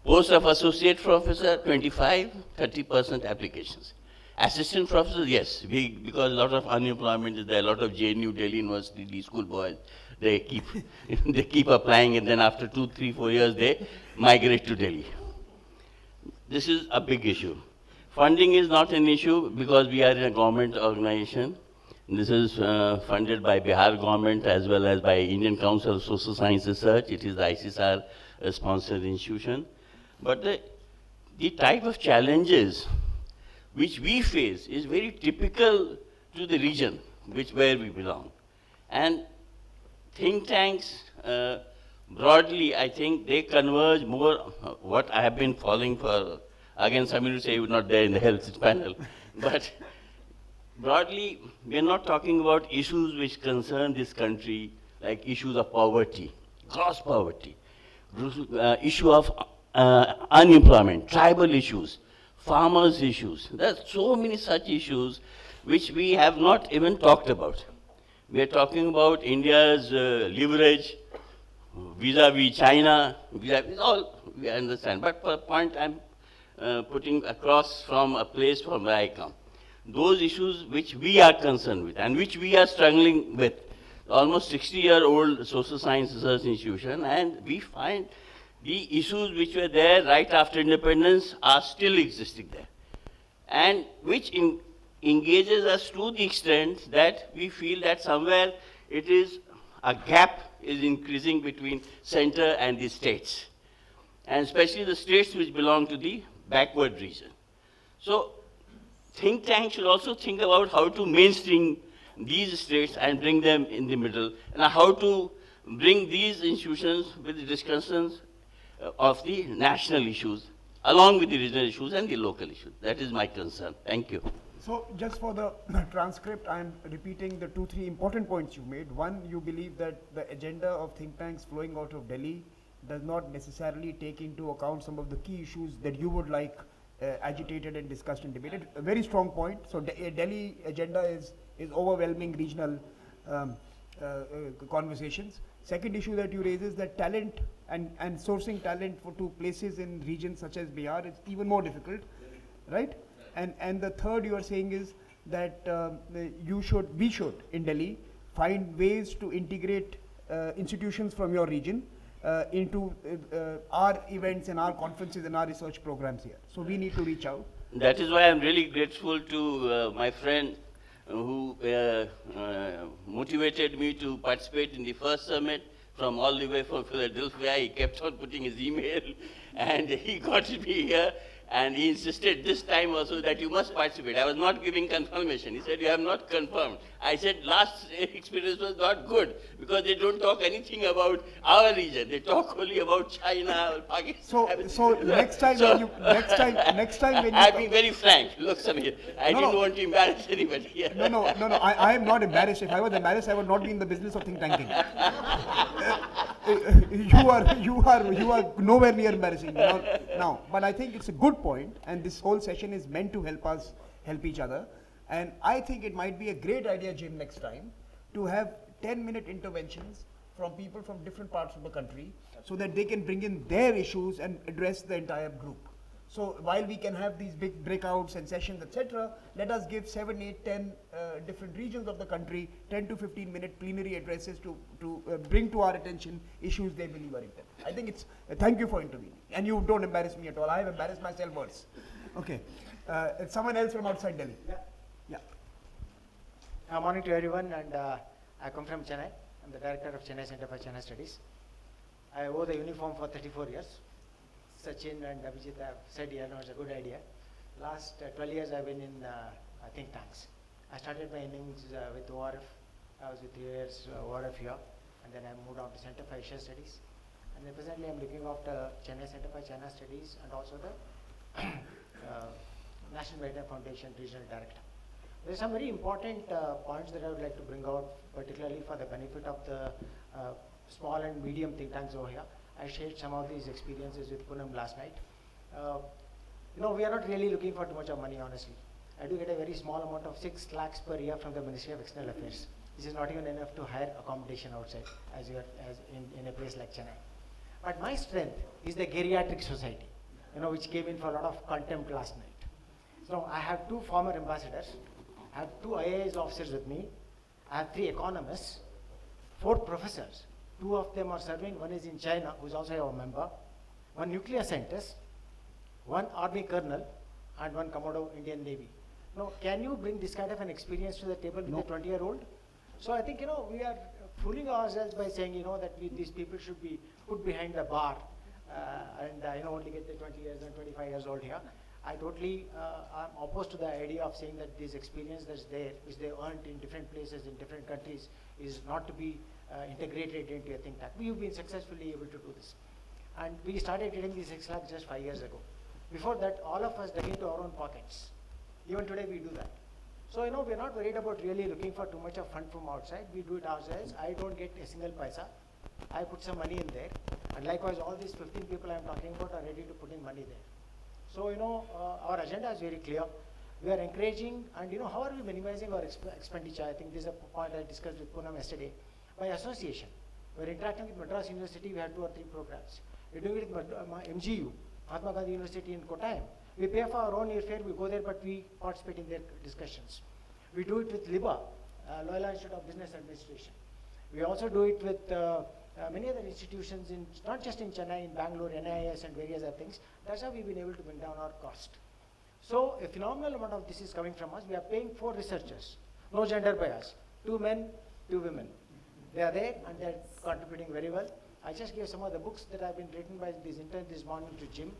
Post of associate professor, 25, 30% applications. Assistant professors, yes, because a lot of unemployment is there, a lot of JNU, Delhi University, these school boys, they keep, they keep applying, and then after 2, 3, 4 years, they migrate to Delhi. This is a big issue. Funding is not an issue because we are in a government organization. This is funded by Bihar government as well as by Indian Council of Social Science Research. It is the ICSR sponsored institution. But the type of challenges which we face is very typical to the region where we belong. And think tanks, broadly, I think they converge more, what I have been following for, again, Samir will say he was not there in the health panel, but broadly, we are not talking about issues which concern this country, like issues of poverty, gross poverty, issue of unemployment, tribal issues, farmers' issues. There are so many such issues which we have not even talked about. We are talking about India's leverage vis-a-vis China, vis-a-vis all we understand. But for a point I'm putting across from a place from where I come. Those issues which we are concerned with and which we are struggling with, almost 60-year-old social science research institution, and we find the issues which were there right after independence are still existing there, and which engages us to the extent that we feel that somewhere it is a gap is increasing between center and the states, and especially the states which belong to the backward region. So think tanks should also think about how to mainstream these states and bring them in the middle, and how to bring these institutions with the discussions of the national issues, along with the regional issues and the local issues. That is my concern. Thank you. So just for the transcript, I'm repeating the 2-3 important points you made. One, you believe that the agenda of think tanks flowing out of Delhi does not necessarily take into account some of the key issues that you would like agitated and discussed and debated. A very strong point. So Delhi agenda is overwhelming regional conversations. Second issue that you raise is that talent and sourcing talent to places in regions such as Bihar is even more difficult, right? And the third you are saying is that we should in Delhi find ways to integrate institutions from your region into our events and our conferences and our research programs here. So we need to reach out. That is why I'm really grateful to my friend who motivated me to participate in the first summit from all the way from Philadelphia. He kept on putting his email and he got me here. And he insisted this time also that you must participate. I was not giving confirmation. He said, you have not confirmed. I said, last experience was not good because they don't talk anything about our region. They talk only about China or Pakistan. So next time when you I'm being very frank. Look, Samir, I didn't want to embarrass anybody here. No. I am not embarrassed. If I was embarrassed, I would not be in the business of think tanking. You are nowhere near embarrassing now. But I think it's a good point, and this whole session is meant to help each other. And I think it might be a great idea, Jim, next time to have 10-minute interventions from people from different parts of the country, so that they can bring in their issues and address the entire group. So while we can have these big breakouts and sessions, etc., let us give 7, 8, 10 different regions of the country 10 to 15-minute plenary addresses to bring to our attention issues they believe are important. I think it's, thank you for intervening. And you don't embarrass me at all. I have embarrassed myself worse. Okay. Someone else from outside Delhi. Yeah. Good morning to everyone, and I come from Chennai. I'm the director of Chennai Center for China Studies. I wore the uniform for 34 years. Sachin and Abhijit have said, it's a good idea. Last 12 years I've been in think tanks. I started my innings with ORF. I was with 3 years ORF here, and then I moved on to Center for Asia Studies. And then presently I'm looking after Chennai Center for China Studies and also the National Maritime Foundation Regional Director. There are some very important points that I would like to bring out, particularly for the benefit of the small and medium think tanks over here. I shared some of these experiences with Poonam last night. We are not really looking for too much of money, honestly. I do get a very small amount of 6 lakhs per year from the Ministry of External Affairs. This is not even enough to hire accommodation outside, as in a place like Chennai. But my strength is the geriatric society, which came in for a lot of contempt last night. So I have 2 former ambassadors, I have 2 IAS officers with me, I have 3 economists, 4 professors. 2 of them are serving, one is in China, who is also a member, 1 nuclear scientist, 1 army colonel, and 1 Commodore Indian Navy. Now, can you bring this kind of an experience to the table with a 20-year-old? So I think, we are fooling ourselves by saying, that these people should be put behind the bar and only get the 20 years and 25 years old here. I totally am opposed to the idea of saying that this experience that's there, which they earned in different places, in different countries, is not to be integrated into a think tank. We've been successfully able to do this. And we started getting these 6 lakhs just 5 years ago. Before that, all of us dug into our own pockets. Even today we do that. So, we're not worried about really looking for too much of fund from outside. We do it ourselves. I don't get a single paisa. I put some money in there. And likewise, all these 15 people I'm talking about are ready to put in money there. So, our agenda is very clear. We are encouraging, and how are we minimizing our expenditure? I think this is a point I discussed with Poonam yesterday. By association. We're interacting with Madras University, we have 2 or 3 programs. We're doing it with MGU, Mahatma Gandhi University in Kottayam. We pay for our own airfare, we go there, but we participate in their discussions. We do it with LIBA, Loyola Institute of Business Administration. We also do it with many other institutions, not just in Chennai, in Bangalore, NIS and various other things. That's how we've been able to bring down our cost. So a phenomenal amount of this is coming from us. We are paying 4 researchers, no gender bias, 2 men, 2 women. They are there and they're contributing very well. I just gave some of the books that have been written by these interns this morning to Jim.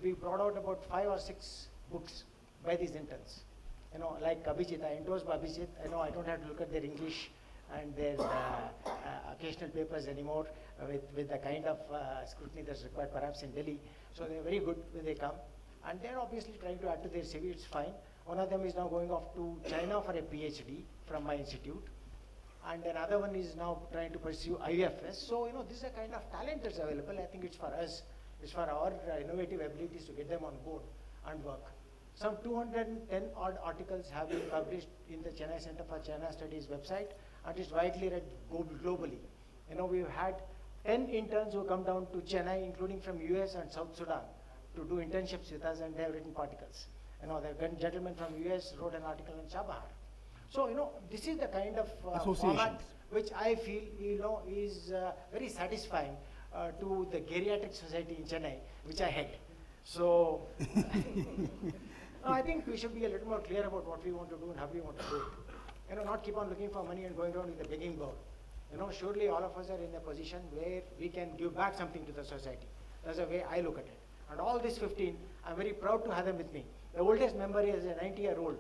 We brought out about 5 or 6 books by these interns. Like Abhijit, I endorsed Abhijit. I don't have to look at their English and their occasional papers anymore with the kind of scrutiny that's required perhaps in Delhi. So they're very good when they come. And they're obviously trying to add to their CV, it's fine. One of them is now going off to China for a PhD from my institute. And another one is now trying to pursue IFS. So, this is a kind of talent that's available. I think it's for us, it's for our innovative abilities to get them on board and work. Some 210 odd articles have been published in the Chennai Center for China Studies website, and it's widely read globally. We've had 10 interns who come down to Chennai, including from US and South Sudan, to do internships with us, and they have written articles. The gentleman from US wrote an article on Chabahar. So, this is the kind of format which I feel, is very satisfying to the geriatric society in Chennai, which I head. So, I think we should be a little more clear about what we want to do and how we want to do it. Not keep on looking for money and going around with a begging bowl. Surely all of us are in a position where we can give back something to the society. That's the way I look at it. And all these 15, I'm very proud to have them with me. The oldest member is a 90-year-old.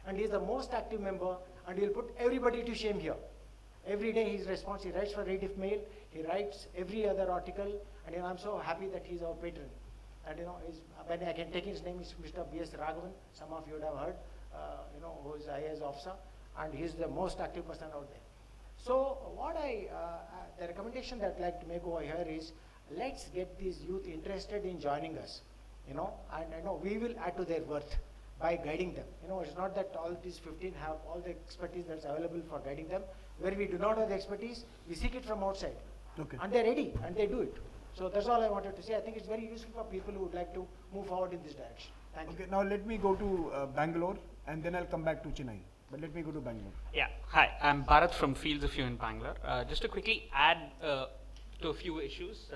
And he's the most active member, and he'll put everybody to shame here. Every day he's responsive. He writes for Rediff Mail, he writes every other article, and I'm so happy that he's our patron. And when I can take his name, is Mr. B.S. Raghavan, some of you would have heard, who is IAS officer, and he's the most active person out there. So the recommendation that I'd like to make over here is, let's get these youth interested in joining us, and we will add to their worth by guiding them. It's not that all these 15 have all the expertise that's available for guiding them. Where we do not have the expertise, we seek it from outside. Okay. And they're ready, and they do it. So that's all I wanted to say. I think it's very useful for people who would like to move forward in this direction. Thank you. Okay, now let me go to Bangalore, and then I'll come back to Chennai. But let me go to Bangalore. Yeah, hi, I'm Bharat from Fields of View in Bangalore. Just to quickly add to a few issues.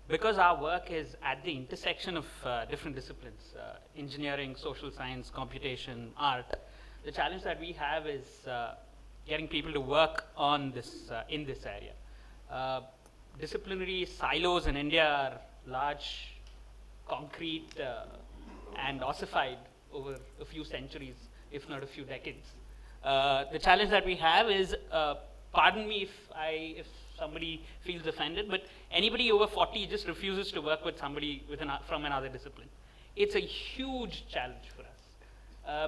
Because our work is at the intersection of different disciplines, engineering, social science, computation, art, the challenge that we have is getting people to work on this, in this area. Disciplinary silos in India are large, concrete, and ossified over a few centuries, if not a few decades. The challenge that we have is, pardon me if somebody feels offended, but anybody over 40 just refuses to work with somebody from another discipline. It's a huge challenge for us.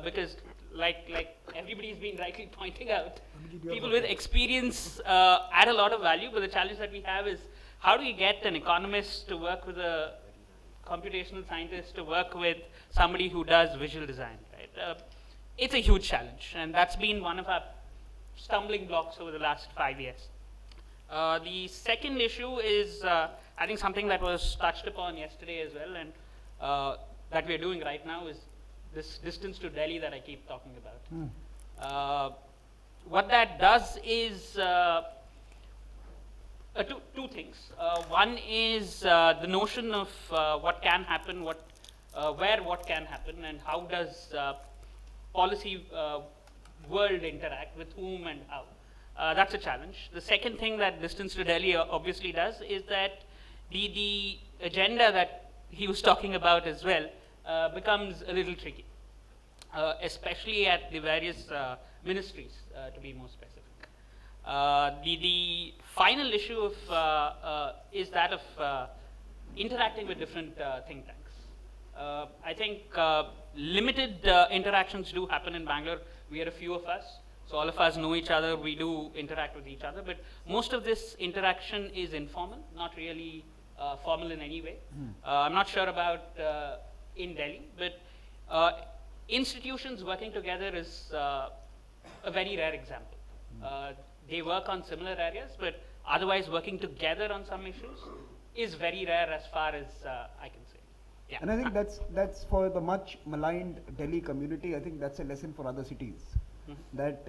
because like everybody's been rightly pointing out, people with experience add a lot of value, but the challenge that we have is how do you get an economist to work with a computational scientist to work with somebody who does visual design, right? It's a huge challenge, and that's been one of our stumbling blocks over the last 5 years. The second issue is, I think, something that was touched upon yesterday as well, and that we're doing right now is this distance to Delhi that I keep talking about. What that does is two things. One is the notion of what can happen, where what can happen, and how does policy world interact, with whom and how. That's a challenge. The second thing that distance to Delhi obviously does is that the agenda that he was talking about as well becomes a little tricky, especially at the various ministries, to be more specific. The final issue of is that of interacting with different think tanks. I think limited interactions do happen in Bangalore. We are a few of us, so all of us know each other. We do interact with each other, but most of this interaction is informal, not really formal in any way. I'm not sure about in Delhi, but institutions working together is a very rare example. They work on similar areas, but otherwise working together on some issues is very rare as far as I can say. Yeah. And I think that's for the much maligned Delhi community. I think that's a lesson for other cities, that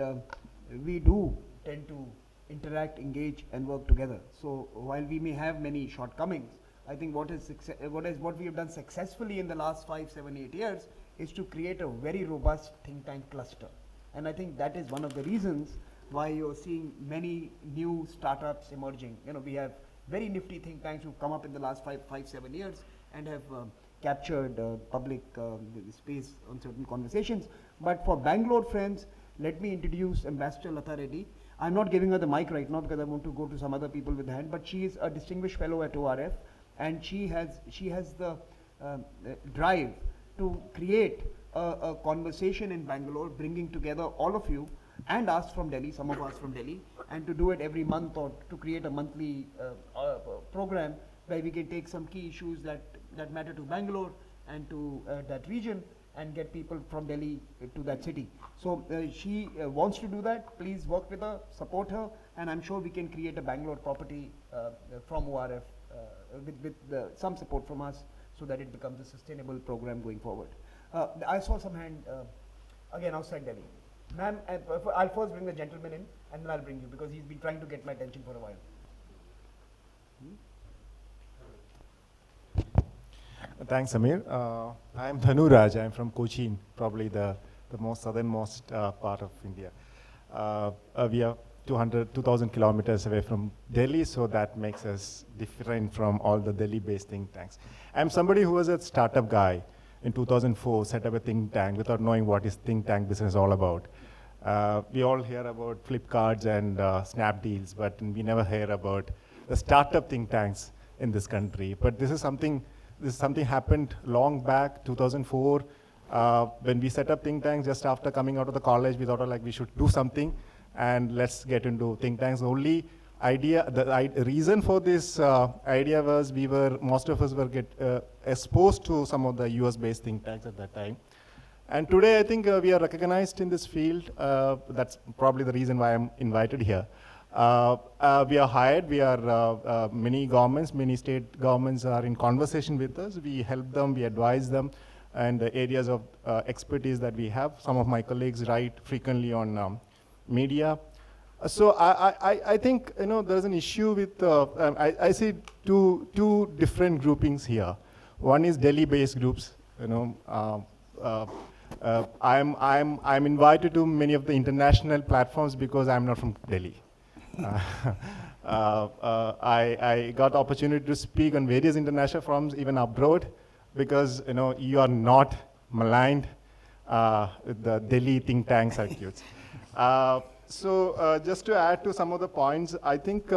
we do tend to interact, engage, and work together. So while we may have many shortcomings, I think what we have done successfully in the last 5, 7, 8 years is to create a very robust think tank cluster. And I think that is one of the reasons why you're seeing many new startups emerging. You know, we have very nifty think tanks who've come up in the last 5, 7 years and have captured public space on certain conversations. But for Bangalore friends, let me introduce Ambassador Lata Reddy. I'm not giving her the mic right now because I want to go to some other people with the hand, but she is a distinguished fellow at ORF, and she has the drive to create a conversation in Bangalore, bringing together all of you and us from Delhi, some of us from Delhi, and to do it every month, or to create a monthly program where we can take some key issues that matter to Bangalore and to that region, and get people from Delhi to that city. So she wants to do that. Please work with her, support her, and I'm sure we can create a Bangalore property from ORF with some support from us, so that it becomes a sustainable program going forward. I saw some hand again outside Delhi. Ma'am, I'll first bring the gentleman in, and then I'll bring you, because he's been trying to get my attention for a while. Thanks, Samir. I'm Dhanu Raj. I'm from Cochin, probably the most southernmost part of India. We are 2,000 kilometers away from Delhi, so that makes us different from all the Delhi-based think tanks. I'm somebody who was a startup guy in 2004, set up a think tank without knowing what is think tank business all about. We all hear about Flipkarts and Snapdeals, but we never hear about the startup think tanks in this country. But this is something happened long back, 2004, when we set up think tanks. Just after coming out of the college, we thought we should do something, and let's get into think tanks. The reason for this idea was most of us were exposed to some of the US-based think tanks at that time. And today, I think we are recognized in this field. That's probably the reason why I'm invited here. We are hired. Many governments, many state governments are in conversation with us. We help them, we advise them, and the areas of expertise that we have. Some of my colleagues write frequently on media. So I think there's an issue with. I see two different groupings here. One is Delhi-based groups. I'm invited to many of the international platforms because I'm not from Delhi. I got the opportunity to speak on various international forums, even abroad, because you are not maligned with the Delhi think tank circuits. So just to add to some of the points, I think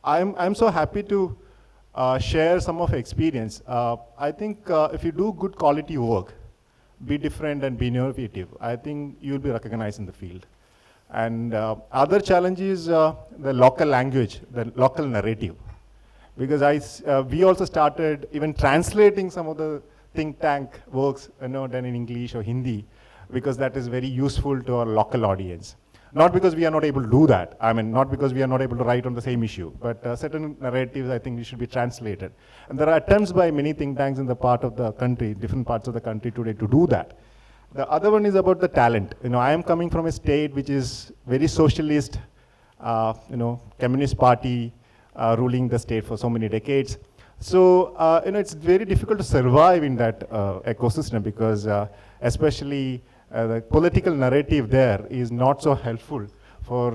I'm so happy to share some of experience. I think if you do good quality work, be different and be innovative, I think you'll be recognized in the field. And other challenge is the local language, the local narrative. Because we also started even translating some of the think tank works, done in English or Hindi, because that is very useful to our local audience. Not because we are not able to do that. I mean, not because we are not able to write on the same issue, but certain narratives I think should be translated. And there are attempts by many think tanks in the part of the country, different parts of the country today to do that. The other one is about the talent. I am coming from a state which is very socialist, communist party ruling the state for so many decades. So, it's very difficult to survive in that ecosystem because especially the political narrative there is not so helpful for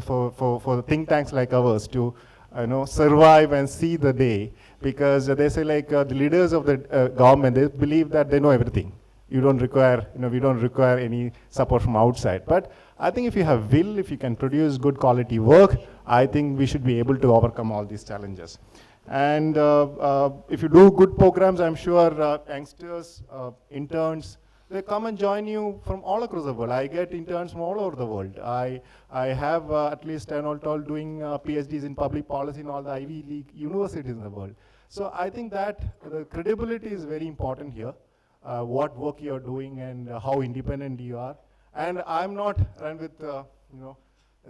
for think tanks like ours to survive and see the day, because they say like the leaders of the government, they believe that they know everything. You don't require, we don't require any support from outside. But I think if you have will, if you can produce good quality work, I think we should be able to overcome all these challenges. And if you do good programs, I'm sure youngsters, interns, they come and join you from all across the world. I get interns from all over the world. I have at least 10 all told doing PhDs in public policy in all the Ivy League universities in the world. So I think that the credibility is very important here, what work you're doing and how independent you are. And I'm not run with, $1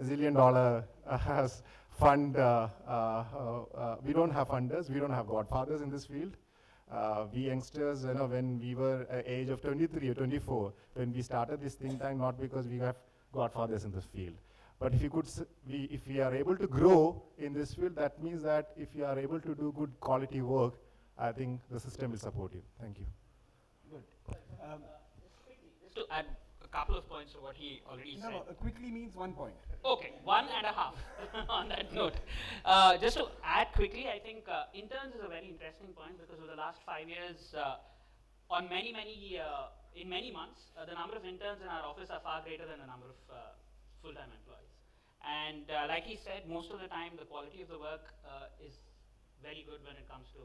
zillion as fund. We don't have funders, we don't have godfathers in this field. We youngsters, when we were age of 23 or 24, when we started this think tank, not because we have godfathers in this field, but if if we are able to grow in this field, that means that if you are able to do good quality work, I think the system will support you. Thank you. Good. Just to add a couple of points to what he already said. No, quickly means 1 point. Okay, 1.5 on that note. Just to add quickly, I think interns is a very interesting point because over the last 5 years, in many months, the number of interns in our office are far greater than the number of full-time employees. And like he said, most of the time the quality of the work is very good when it comes to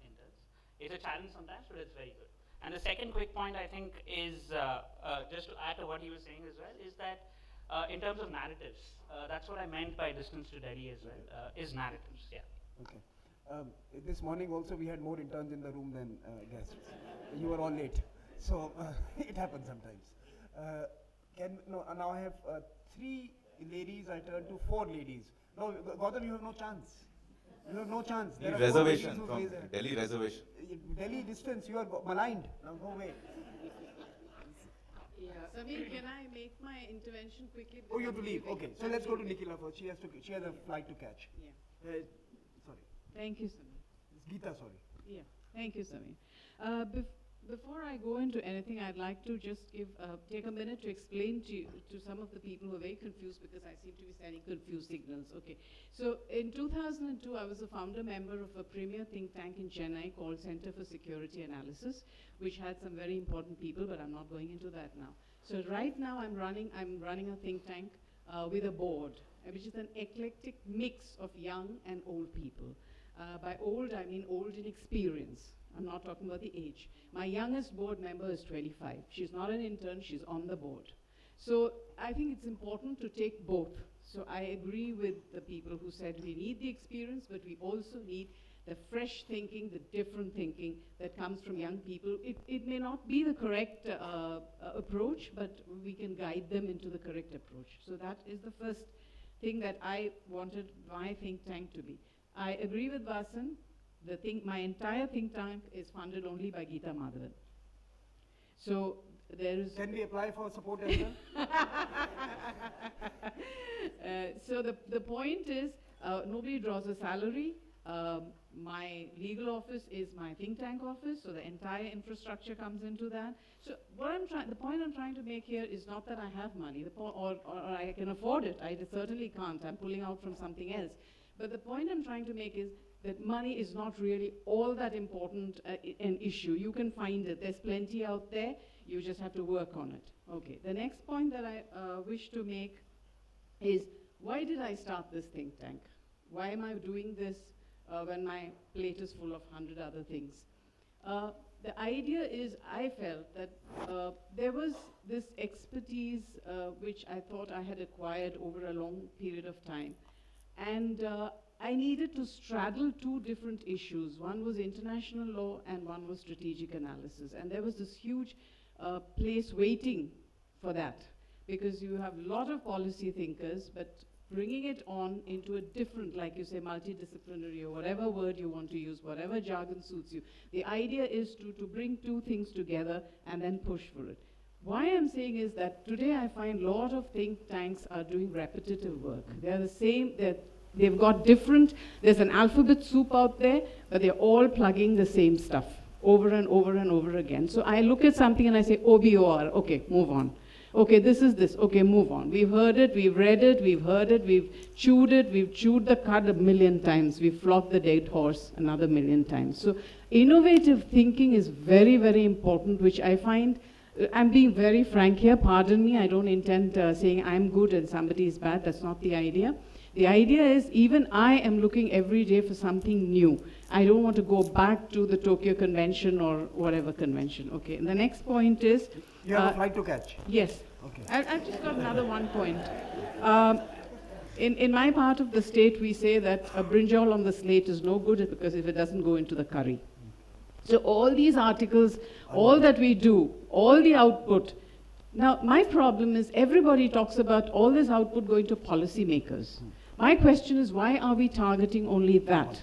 interns. It's a challenge sometimes, but it's very good. And the second quick point I think is, just to add to what he was saying as well, is that in terms of narratives, that's what I meant by distance to Delhi as well, is narratives, yeah. Okay. This morning also we had more interns in the room than guests. You were all late, so it happens sometimes. Now I have 3 ladies, I turn to 4 ladies. No, Gautam, you have no chance. You have no chance. There are reservation from Delhi reservation. Delhi distance, you are maligned. Now go away. Yeah, Samir, can I make my intervention quickly? Oh, you have to leave. Okay, so let's go to Nikhila first. She has a flight to catch. Yeah. Sorry. Thank you, Samir. It's Geeta, sorry. Yeah, thank you, Samir. Before I go into anything, I'd like to just take a minute to explain to some of the people who are very confused, because I seem to be sending confused signals. Okay, so in 2002, I was a founder member of a premier think tank in Chennai called Center for Security Analysis, which had some very important people, but I'm not going into that now. So right now, I'm running a think tank with a board, which is an eclectic mix of young and old people. By old, I mean old in experience. I'm not talking about the age. My youngest board member is 25. She's not an intern, she's on the board. So I think it's important to take both. So I agree with the people who said we need the experience, but we also need the fresh thinking, the different thinking that comes from young people. It may not be the correct approach, but we can guide them into the correct approach. So that is the first thing that I wanted my think tank to be. I agree with Vasan. My entire think tank is funded only by Geeta Madhavan. So there is... Can we apply for support as well? So the point is, nobody draws a salary. My legal office is my think tank office, so the entire infrastructure comes into that. So the point I'm trying to make here is not that I have money, or I can afford it. I certainly can't. I'm pulling out from something else. But the point I'm trying to make is that money is not really all that important an issue. You can find it. There's plenty out there. You just have to work on it. Okay. The next point that I wish to make is, why did I start this think tank? Why am I doing this when my plate is full of 100 other things. The idea is, I felt that there was this expertise which I thought I had acquired over a long period of time. And I needed to straddle two different issues. One was international law and one was strategic analysis. And there was this huge place waiting for that, because you have a lot of policy thinkers, but bringing it on into a different, like you say, multidisciplinary, or whatever word you want to use, whatever jargon suits you. The idea is to bring two things together and then push for it. Why I'm saying is that today I find a lot of think tanks are doing repetitive work. They're the same, they've got different, there's an alphabet soup out there, but they're all plugging the same stuff over and over and over again. So I look at something and I say, OBOR, okay, move on. Okay, this is this, okay, move on. We've heard it, we've read it, we've heard it, we've chewed the cud 1,000,000 times, we've flogged the dead horse another 1,000,000 times. So innovative thinking is very, very important, which I find, I'm being very frank here, pardon me, I don't intend saying I'm good and somebody is bad, that's not the idea. The idea is, even I am looking every day for something new. I don't want to go back to the Tokyo Convention or whatever convention. Okay, and the next point is... You have a flight to catch? Yes. Okay. I've just got another one point. In my part of the state, we say that a brinjal on the slate is no good because if it doesn't go into the curry. So all these articles, all that we do, all the output. Now, my problem is everybody talks about all this output going to policymakers. My question is, why are we targeting only that?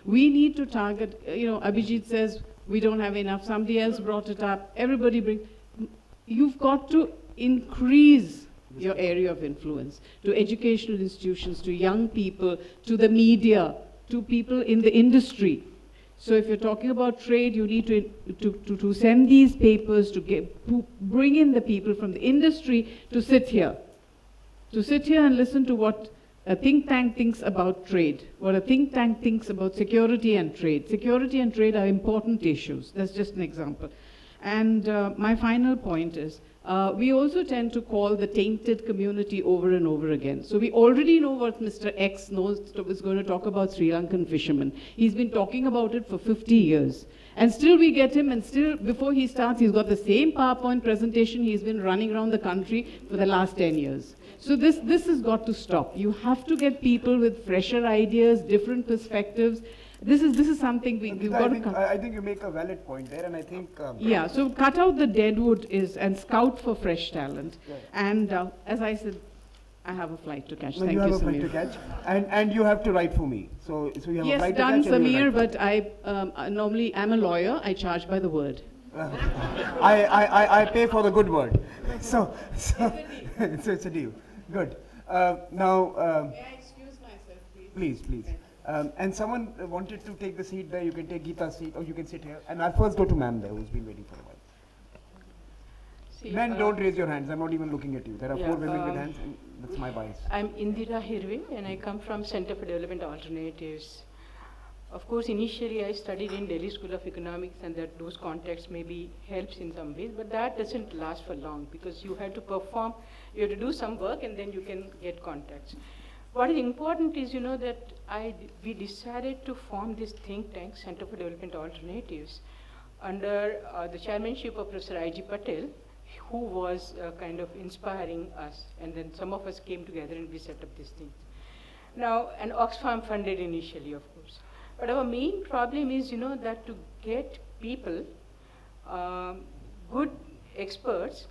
We need to target, Abhijit says, we don't have enough. Somebody else brought it up. Everybody you've got to increase your area of influence to educational institutions, to young people, to the media, to people in the industry. So if you're talking about trade, you need to send these papers to bring in the people from the industry to sit here and listen to what a think tank thinks about trade, what a think tank thinks about security and trade. Security and trade are important issues. That's just an example. And my final point is, we also tend to call the tainted community over and over again. So we already know what Mr. X is going to talk about Sri Lankan fishermen. He's been talking about it for 50 years. And still we get him, and still before he starts, he's got the same PowerPoint presentation he's been running around the country for the last 10 years. So this has got to stop. You have to get people with fresher ideas, different perspectives. This is something we've got to cut. I think you make a valid point there, and I think... yeah, so cut out the deadwood and scout for fresh talent. Yeah. And as I said, I have a flight to catch. No, Thank you you, have a flight Samir. to catch, and you have to write for me. So you have a Yes, flight done, to catch. Samir, but I normally, I'm a lawyer, I charge by the word. I pay for the good word. So it's a deal. Good. Now... May I excuse myself, please? Please, please. And someone wanted to take the seat there. You can take Geeta's seat, or you can sit here. And I'll first go to ma'am there, who's been waiting for a while. See, Men, don't raise your hands. I'm not even looking at you. There are yeah, 4 women with hands, and that's my bias. I'm Indira Hirve, and I come from Center for Development Alternatives. Of course, initially I studied in Delhi School of Economics, and that those contacts maybe helps in some ways, but that doesn't last for long because you have to perform, you have to do some work, and then you can get contacts. What is important is, that we decided to form this think tank, Center for Development Alternatives, under the chairmanship of Professor I.G. Patel, who was kind of inspiring us, and then some of us came together and we set up this thing. Now, and Oxfam funded initially, of course. But our main problem is, that to get people, good experts,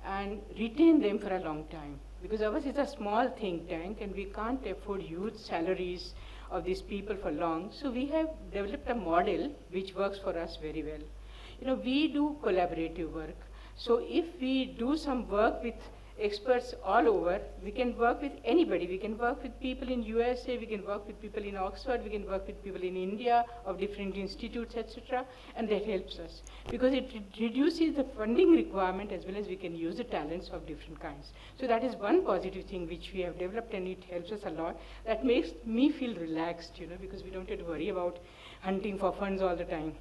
and retain them for a long time. Because ours is a small think tank and we can't afford huge salaries of these people for long. So we have developed a model which works for us very well. We do collaborative work. So if we do some work with experts all over, we can work with anybody. We can work with people in USA, we can work with people in Oxford, we can work with people in India of different institutes, etc. And that helps us because it reduces the funding requirement as well as we can use the talents of different kinds. So that is one positive thing which we have developed, and it helps us a lot. That makes me feel relaxed, because we don't have to worry about hunting for funds all the time.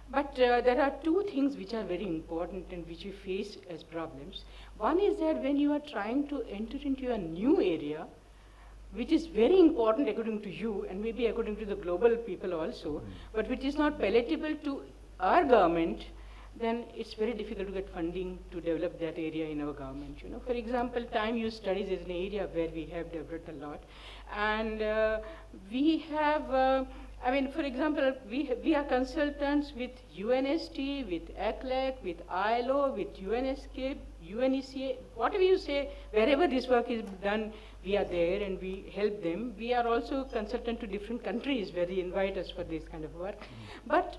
But there are two things which are very important and which we face as problems. One is that when you are trying to enter into a new area, which is very important according to you and maybe according to the global people also, but which is not palatable to our government, then it's very difficult to get funding to develop that area in our government. You know, for example, time use studies is an area where we have developed a lot, and we have. I mean, for example, we are consultants with UNST, with ACLEC, with ILO, with UNESCAPE, UNECA, whatever you say, wherever this work is done, we are there and we help them. We are also consultant to different countries where they invite us for this kind of work. But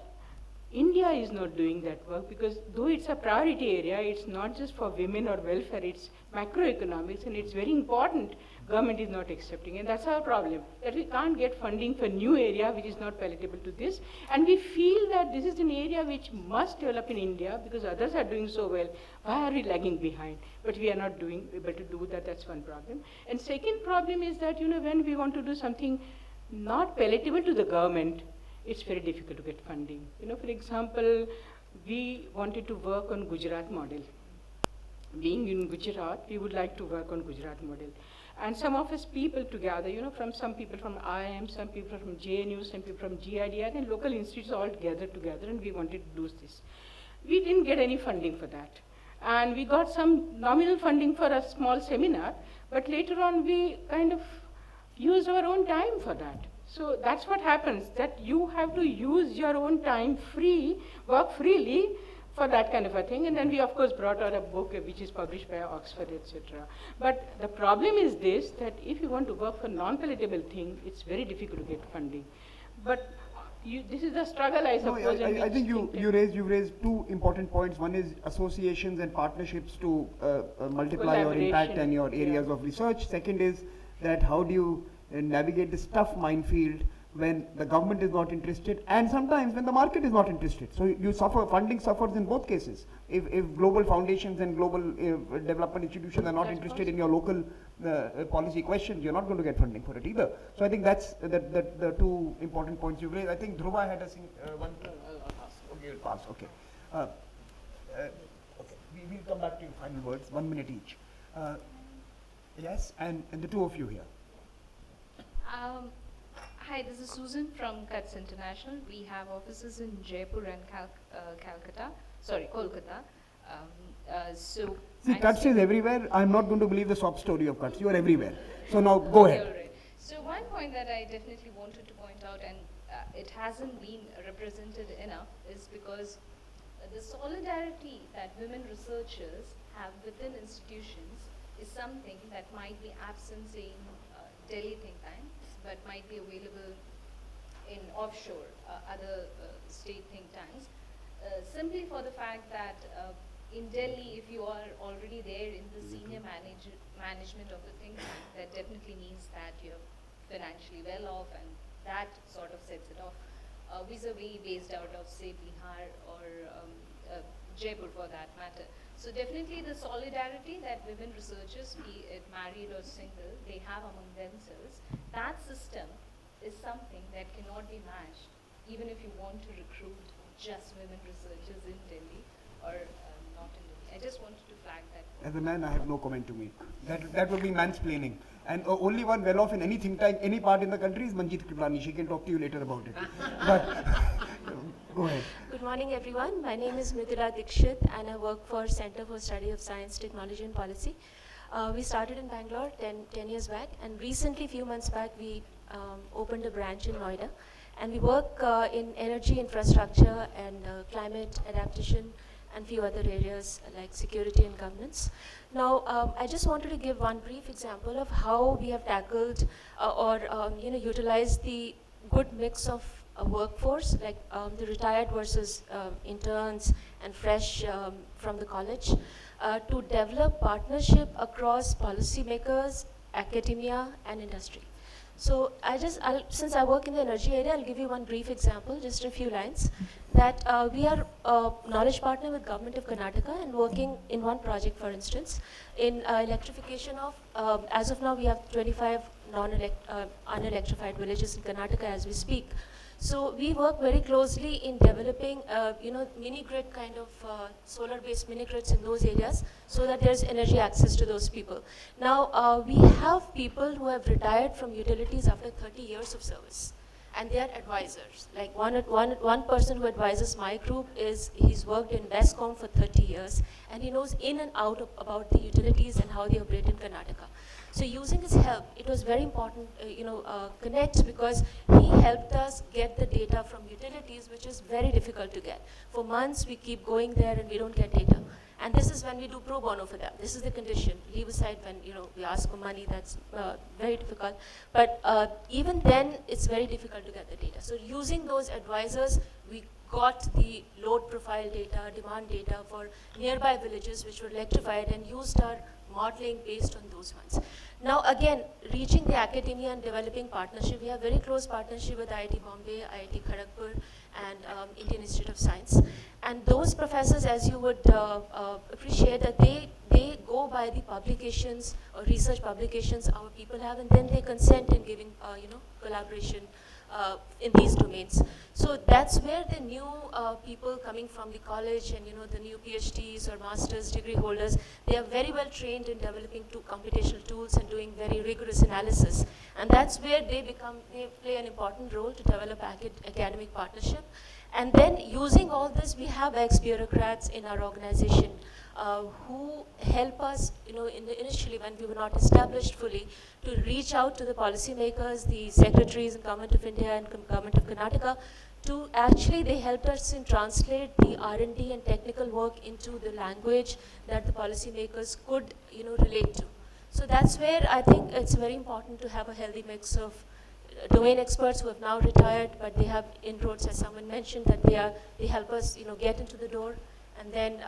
India is not doing that work because though it's a priority area, it's not just for women or welfare, it's macroeconomics and it's very important. Government is not accepting, and that's our problem, that we can't get funding for new area which is not palatable to this. And we feel that this is an area which must develop in India because others are doing so well. Why are we lagging behind? But we are not able to do that, that's one problem. And second problem is that, you know, when we want to do something not palatable to the government, it's very difficult to get funding. You know, for example, we wanted to work on Gujarat model. Being in Gujarat, we would like to work on Gujarat model. And some of us people together, you know, from some people from IIM, some people from JNU, some people from GIDR, and local institutes all gathered together, and we wanted to do this. We didn't get any funding for that. And we got some nominal funding for a small seminar, but later on we kind of used our own time for that. So that's what happens, that you have to use your own time work freely for that kind of a thing. And then we of course brought out a book which is published by Oxford, etc. But the problem is this, that if you want to work for non-palatable thing, it's very difficult to get funding. But this is the struggle, I suppose. No, I think you raised two important points. One is associations and partnerships to multiply your impact and your areas of research. Second is that how do you navigate this tough minefield when the government is not interested and sometimes when the market is not interested. So you suffer, funding suffers in both cases. If global foundations and global development institutions are not interested in your local policy questions, you're not going to get funding for it either. So I think that's the two important points you raised. I think Dhruva had one. I'll pass. Okay, you'll pass. Okay. Okay. We'll come back to your final words. 1 minute each. Yes, and the two of you here. Hi, this is Susan from Cuts International. We have offices in Jaipur and Kolkata. See, Cuts is everywhere. I'm not going to believe the sob story of Cuts. You are everywhere. So now go ahead. Right. So one point that I definitely wanted to point out, and it hasn't been represented enough, is because the solidarity that women researchers have within institutions is something that might be absent, say, in Delhi think tanks, but might be available in offshore, other state think tanks, simply for the fact that in Delhi, if you are already there in the senior management of the think tank, that definitely means that you're financially well off, and that sort of sets it off, vis-a-vis based out of, say, Bihar or Jaipur for that matter. So definitely the solidarity that women researchers, be it married or single, they have among themselves, that system is something that cannot be matched, even if you want to recruit just women researchers in Delhi or not in Delhi. I just wanted to flag that. As a man, I have no comment to make. That would be mansplaining. And only one well off in any think tank, any part in the country is Manjeet Kriplani. She can talk to you later about it. But go ahead. Good morning, everyone. My name is Mithila Dikshit, and I work for Center for Study of Science, Technology and Policy. We started in Bangalore 10 years back, and recently, few months back, we opened a branch in Noida. And we work in energy infrastructure and climate adaptation and few other areas like security and governance. Now, I just wanted to give one brief example of how we have tackled utilized the good mix of a workforce, like the retired versus interns and fresh from the college, to develop partnership across policymakers, academia, and industry. So since I work in the energy area, I'll give you one brief example, just a few lines, that we are a knowledge partner with Government of Karnataka and working in one project, for instance, in electrification of, as of now, we have 25 unelectrified villages in Karnataka as we speak. So we work very closely in developing, mini grid kind of solar-based mini grids in those areas, so that there's energy access to those people. Now, we have people who have retired from utilities after 30 years of service, and they are advisors. Like one person who advises my group he's worked in Bescom for 30 years, and he knows in and out about the utilities and how they operate in Karnataka. So using his help, it was very important, connect, because he helped us get the data from utilities, which is very difficult to get. For months, we keep going there and we don't get data. And this is when we do pro bono for them. This is the condition. Leave aside when we ask for money, that's very difficult. But even then, it's very difficult to get the data. So using those advisors, we got the load profile data, demand data for nearby villages which were electrified, and used our modeling based on those ones. Now again, reaching the academia and developing partnership, we have very close partnership with IIT Bombay, IIT Kharagpur, and Indian Institute of Science. And those professors, as you would appreciate, that they go by the publications or research publications our people have, and then they consent in giving collaboration in these domains. So that's where the new people coming from the college and the new PhDs or master's degree holders, they are very well trained in developing computational tools and doing very rigorous analysis. And that's where they play an important role to develop academic partnership. And then using all this, we have ex-bureaucrats in our organization who help us, initially when we were not established fully, to reach out to the policymakers, the secretaries in Government of India and Government of Karnataka, to actually they helped us in translate the R&D and technical work into the language that the policymakers could, relate to. So that's where I think it's very important to have a healthy mix of domain experts who have now retired, but they have inroads, as someone mentioned, that they help us, get into the door, and then,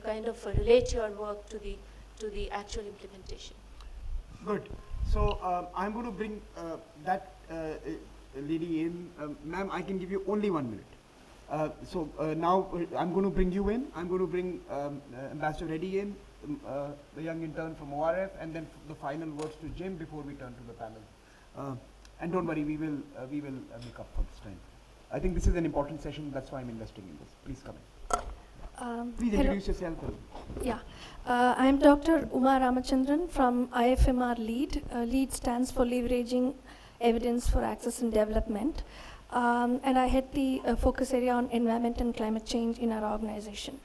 kind of relate your work to the actual implementation. Good. So I'm going to bring that lady in. Ma'am, I can give you only 1 minute. So now I'm going to bring you in. I'm going to bring Ambassador Reddy in, the young intern from ORF, and then the final words to Jim before we turn to the panel. And don't worry, we will make up for this time. I think this is an important session. That's why I'm investing in this. Please come in. Please introduce yourself. Yeah, I'm Dr. Uma Ramachandran from IFMR LEAD. LEAD stands for Leveraging Evidence for Access and Development. And I head the focus area on environment and climate change in our organization.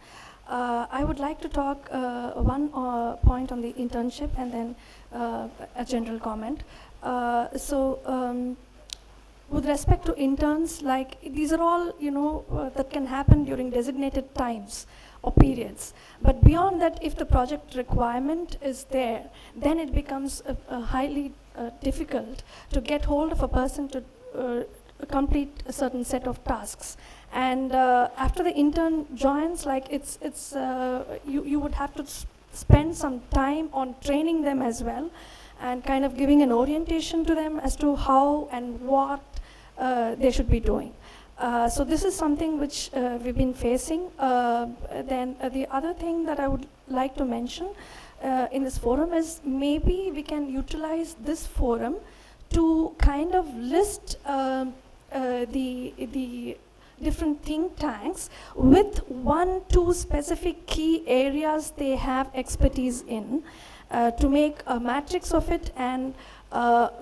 I would like to talk one point on the internship and then a general comment. With respect to interns, like these are all, that can happen during designated times or periods. But beyond that, if the project requirement is there, then it becomes highly difficult to get hold of a person to complete a certain set of tasks. And after the intern joins, like you would have to spend some time on training them as well, and kind of giving an orientation to them as to how and what they should be doing. So this is something which we've been facing. Then the other thing that I would like to mention in this forum is maybe we can utilize this forum to kind of list the different think tanks with 1-2 specific key areas they have expertise in, to make a matrix of it, and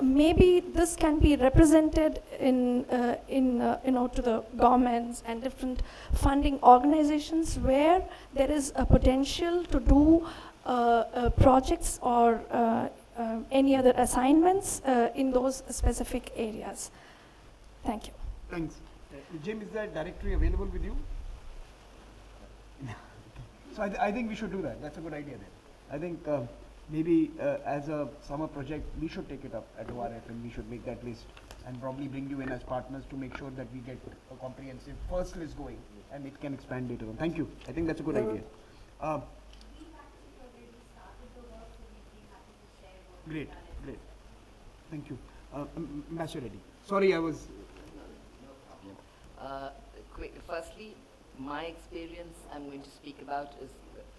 maybe this can be represented to the governments and different funding organizations where there is a potential to do projects or any other assignments in those specific areas. Thank you. Thanks. Jim, is that directory available with you? So I think we should do that. That's a good idea then. I think maybe as a summer project, we should take it up at ORF and we should make that list and probably bring you in as partners to make sure that we get a comprehensive first list going and it can expand later on. Thank you. I think that's a good idea. Great. Thank you. Ambassador Reddy. Sorry, I was... Firstly, my experience I'm going to speak about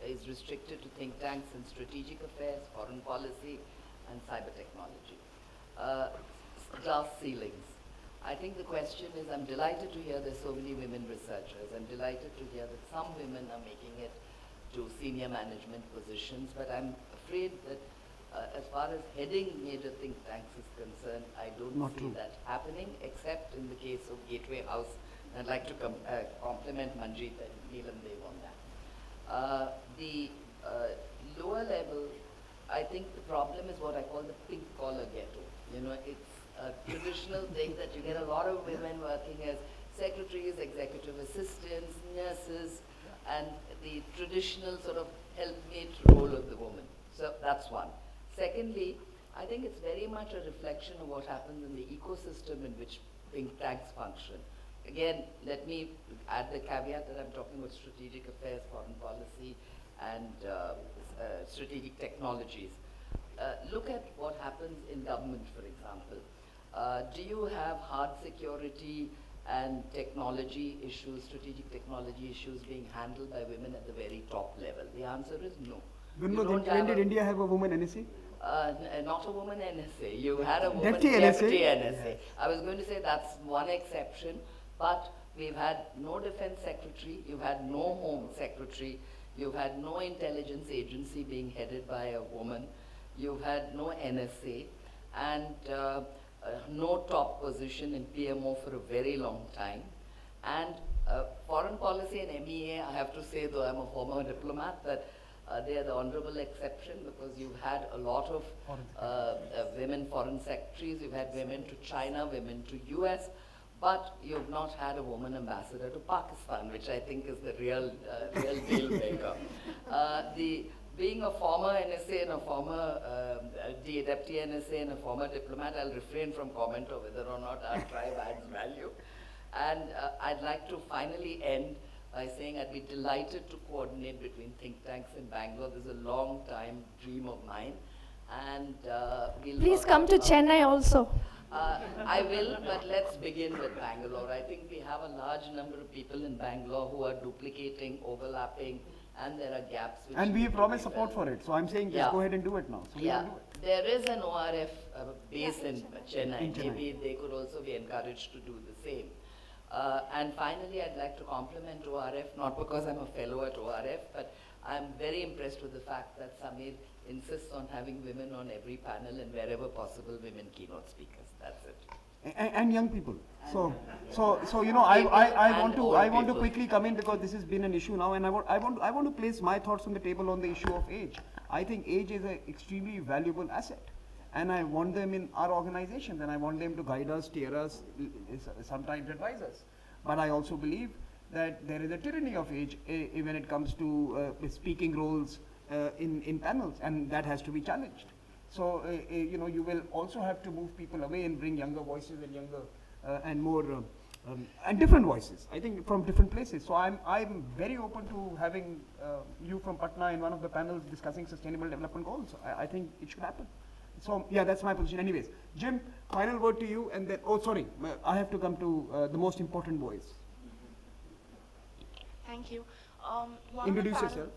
is restricted to think tanks in strategic affairs, foreign policy, and cyber technology. Glass ceilings. I think the question is, I'm delighted to hear there's so many women researchers. I'm delighted to hear that some women are making it to senior management positions, but I'm afraid that as far as heading major think tanks is concerned, I don't see that happening, except in the case of Gateway House. I'd like to compliment Manjeet and Neelam Dev on that. The lower level, I think the problem is what I call the pink collar ghetto. You know, it's a traditional thing that you get a lot of women working as secretaries, executive assistants, nurses, and the traditional sort of helpmate role of the woman. So that's one. Secondly, I think it's very much a reflection of what happens in the ecosystem in which think tanks function. Again, let me add the caveat that I'm talking about strategic affairs, foreign policy, and strategic technologies. Look at what happens in government, for example. Do you have hard security and technology issues, strategic technology issues being handled by women at the very top level? The answer is no. When did India have a woman NSA? Not a woman NSA. You had a woman Deputy deputy NSA? NSA. I was going to say that's one exception, but we've had no defense secretary, you've had no home secretary, you've had no intelligence agency being headed by a woman, you've had no NSA, and no top position in PMO for a very long time. And foreign policy and MEA, I have to say, though I'm a former diplomat, that they are the honorable exception, because you've had a lot of women foreign secretaries, you've had women to China, women to US, but you've not had a woman ambassador to Pakistan, which I think is the real deal maker. Being a former NSA and a former deputy NSA and a former diplomat, I'll refrain from comment on whether or not our tribe adds value. And I'd like to finally end by saying I'd be delighted to coordinate between think tanks in Bangalore. This is a long time dream of mine. And we'll Please come to Chennai also. I will, but let's begin with Bangalore. I think we have a large number of people in Bangalore who are duplicating, overlapping, and there are gaps. And we promise support for it. So I'm saying just go ahead and do it now. So yeah, there is an ORF base in Chennai. Maybe they could also be encouraged to do the same. And finally, I'd like to compliment ORF, not because I'm a fellow at ORF, but I'm very impressed with the fact that Samir insists on having women on every panel, and wherever possible, women keynote speakers. That's it. And young people. So you know, I want to quickly come in, because this has been an issue now, and I want to place my thoughts on the table on the issue of age. I think age is an extremely valuable asset, and I want them in our organizations, and I want them to guide us, steer us, sometimes advise us. But I also believe that there is a tyranny of age when it comes to speaking roles in panels, and that has to be challenged. So you know, you will also have to move people away and bring younger voices and younger and more and different voices, I think, from different places. So I'm very open to having you from Patna in one of the panels discussing sustainable development goals. I think it should happen. So yeah, that's my position. Anyways, Jim, final word to you, and then, oh sorry, I have to come to the most important voice. Thank you. Introduce yourself.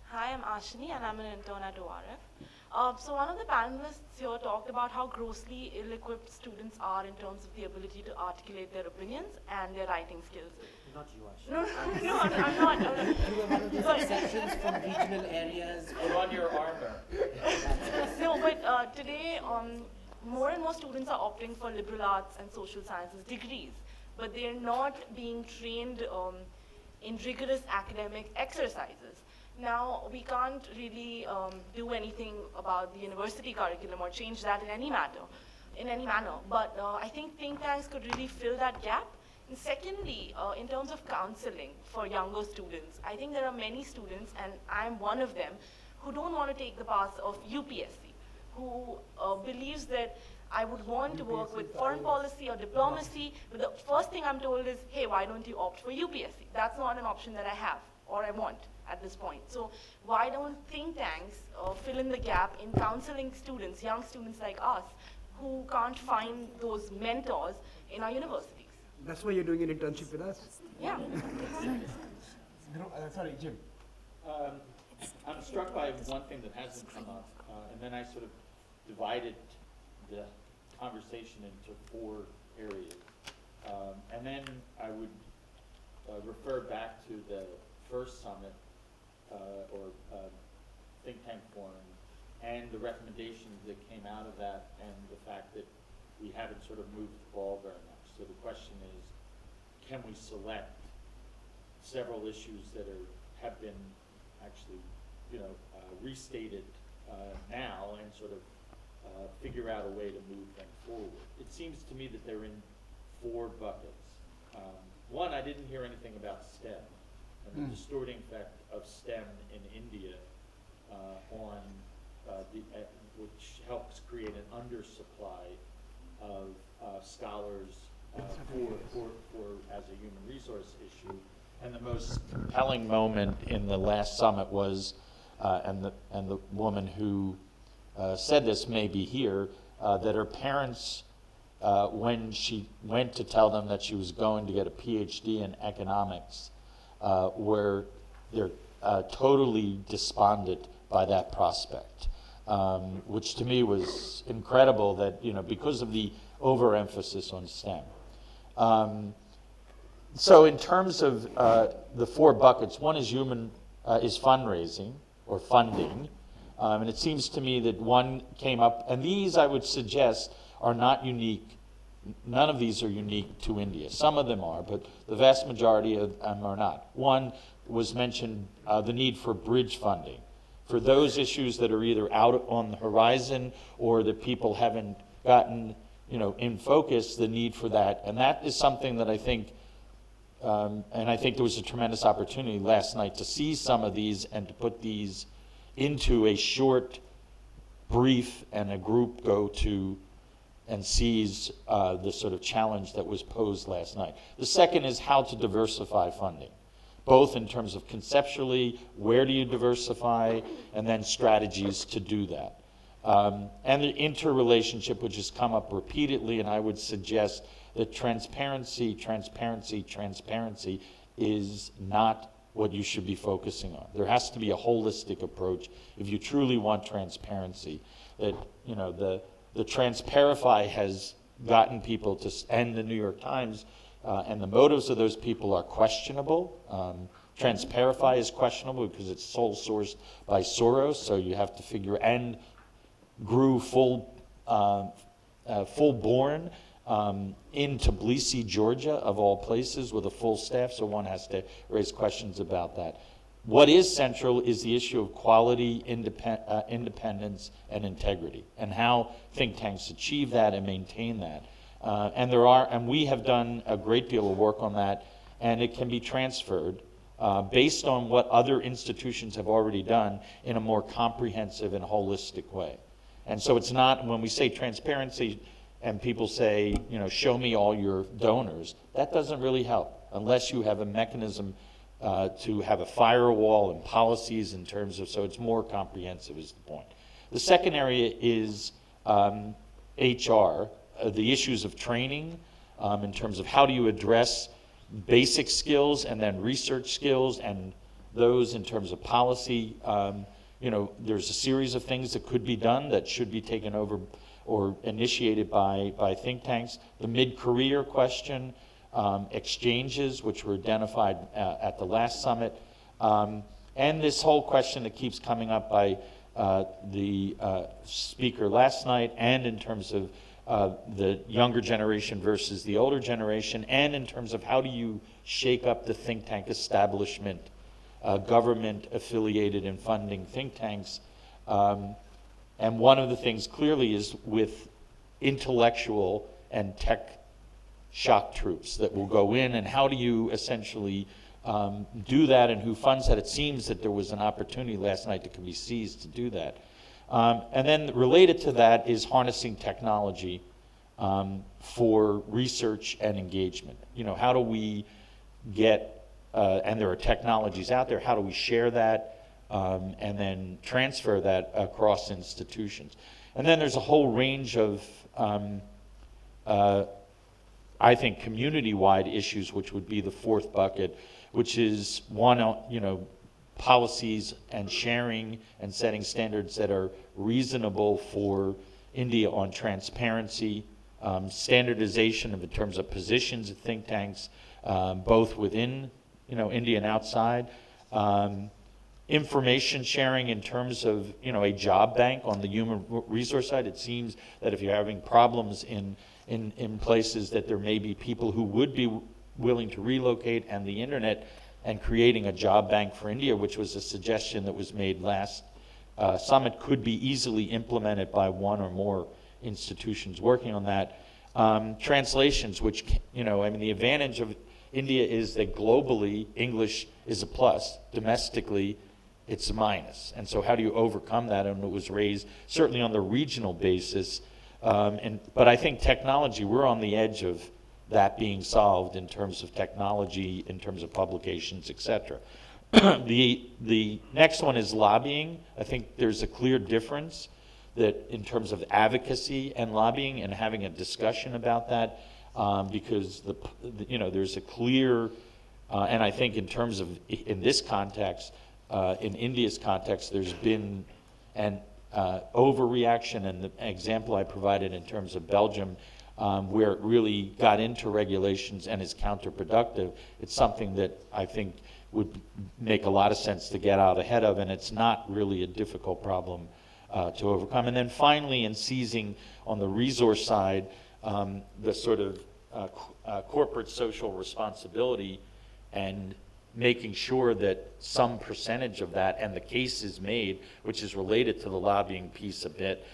Hi, I'm Ashini, and I'm an intern at ORF. So one of the panelists here talked about how grossly ill-equipped students are in terms of the ability to articulate their opinions and their writing skills. Not you, Ashini. No, I'm not. You were one of those exceptions from regional areas. Put on your armor. No, but today, more and more students are opting for liberal arts and social sciences degrees, but they're not being trained in rigorous academic exercises. Now, we can't really do anything about the university curriculum or change that in any manner, but I think think tanks could really fill that gap. And secondly, in terms of counseling for younger students, I think there are many students, and I'm one of them, who don't want to take the path of UPSC, who believes that I would want to work with foreign policy or diplomacy, but the first thing I'm told is, hey, why don't you opt for UPSC? That's not an option that I have or I want at this point. So why don't think tanks fill in the gap in counseling students, young students like us, who can't find those mentors in our universities? That's why you're doing an internship with us. Yeah. Sorry, Jim. I'm struck by one thing that hasn't come up, and then I sort of divided the conversation into 4 areas. And then I would refer back to the first summit or think tank forum and the recommendations that came out of that and the fact that we haven't sort of moved the ball very much. So the question is, can we select several issues that have been actually, restated now and sort of figure out a way to move them forward? It seems to me that they're in 4 buckets. One, I didn't hear anything about STEM and the distorting effect of STEM in India on which helps create an undersupply of scholars for as a human resource issue. And the most compelling moment in the last summit was, and the woman who said this may be here, that her parents, when she went to tell them that she was going to get a PhD in economics, were they're totally despondent by that prospect, which to me was incredible that, because of the overemphasis on STEM. So in terms of the 4 buckets, one is is fundraising or funding. And it seems to me that one came up, and these I would suggest are not unique. None of these are unique to India. Some of them are, but the vast majority of them are not. One was mentioned, the need for bridge funding. For those issues that are either out on the horizon or that people haven't gotten, in focus, the need for that. And that is something that I think, and I think there was a tremendous opportunity last night to see some of these and to put these into a short brief and a group go to and seize the sort of challenge that was posed last night. The second is how to diversify funding, both in terms of conceptually, where do you diversify, and then strategies to do that. And the interrelationship, which has come up repeatedly, and I would suggest that transparency is not what you should be focusing on. There has to be a holistic approach if you truly want transparency. That, the Transparify has gotten people to, and the New York Times, and the motives of those people are questionable. Transparify is questionable because it's sole sourced by Soros, so you have to figure, and grew full-born in Tbilisi, Georgia, of all places, with a full staff, so one has to raise questions about that. What is central is the issue of quality, independence, and integrity, and how think tanks achieve that and maintain that. And we have done a great deal of work on that, and it can be transferred based on what other institutions have already done in a more comprehensive and holistic way. And so it's not, when we say transparency and people say, show me all your donors, that doesn't really help unless you have a mechanism to have a firewall and policies in terms of, so it's more comprehensive is the point. The second area is HR, the issues of training in terms of how do you address basic skills and then research skills, and those in terms of policy. There's a series of things that could be done that should be taken over or initiated by think tanks. The mid-career question, exchanges, which were identified at the last summit, and this whole question that keeps coming up by the speaker last night, and in terms of the younger generation versus the older generation, and in terms of how do you shake up the think tank establishment, government affiliated and funding think tanks. And one of the things clearly is with intellectual and tech shock troops that will go in, and how do you essentially do that, and who funds that? It seems that there was an opportunity last night that can be seized to do that. And then related to that is harnessing technology for research and engagement. How do we get, and there are technologies out there, how do we share that and then transfer that across institutions? And then there's a whole range of, I think, community-wide issues, which would be the fourth bucket, which is one, policies and sharing and setting standards that are reasonable for India on transparency, standardization in terms of positions at think tanks, both within, India and outside. Information sharing in terms of, a job bank on the human resource side. It seems that if you're having problems in places, that there may be people who would be willing to relocate, and the internet, and creating a job bank for India, which was a suggestion that was made last summit, could be easily implemented by one or more institutions working on that. Translations, which, the advantage of India is that globally, English is a plus. Domestically, it's a minus. And so how do you overcome that? And it was raised certainly on the regional basis. But I think technology, we're on the edge of that being solved in terms of technology, in terms of publications, et cetera. The next one is lobbying. I think there's a clear difference that in terms of advocacy and lobbying, and having a discussion about that, because there's a clear, and I think in terms of, in this context, in India's context, there's been an overreaction, and the example I provided in terms of Belgium, where it really got into regulations and is counterproductive. It's something that I think would make a lot of sense to get out ahead of, and it's not really a difficult problem to overcome. And then finally, in seizing on the resource side, the sort of corporate social responsibility, and making sure that some percentage of that, and the case is made, which is related to the lobbying piece a bit,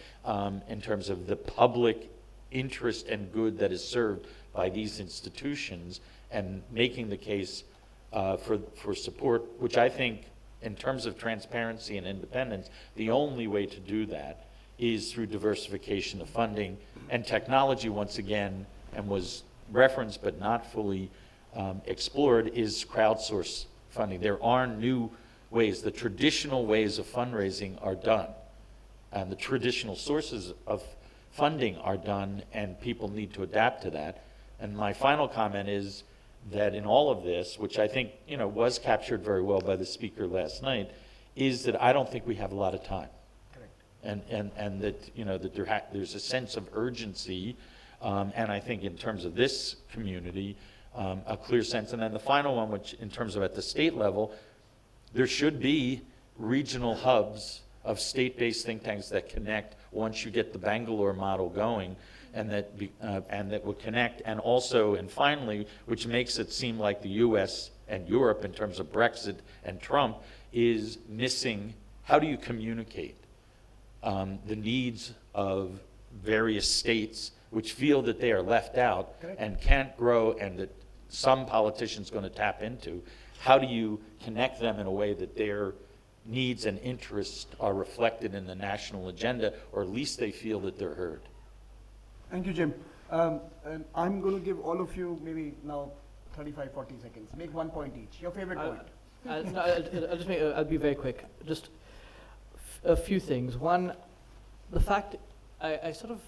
in terms of the public interest and good that is served by these institutions, and making the case for support, which I think, in terms of transparency and independence, the only way to do that is through diversification of funding and technology. Once again, and was referenced but not fully explored, is crowdsource funding. There are new ways. The traditional ways of fundraising are done, and the traditional sources of funding are done, and people need to adapt to that. And my final comment is that in all of this, which I think was captured very well by the speaker last night, is that I don't think we have a lot of time. Correct. And that that there's a sense of urgency, and I think in terms of this community, a clear sense. And then the final one, which in terms of at the state level, there should be regional hubs of state-based think tanks that connect once you get the Bangalore model going, and that would connect. And also, and finally, which makes it seem like the US and Europe in terms of Brexit and Trump is missing, how do you communicate the needs of various states which feel that they are left out and can't grow, and that some politician's going to tap into? How do you connect them in a way that their needs and interests are reflected in the national agenda, or at least they feel that they're heard? Thank you, Jim. And I'm going to give all of you maybe now 35, 40 seconds. Make one point each. Your favorite point. I'll be very quick. Just a few things. One, the fact, I sort of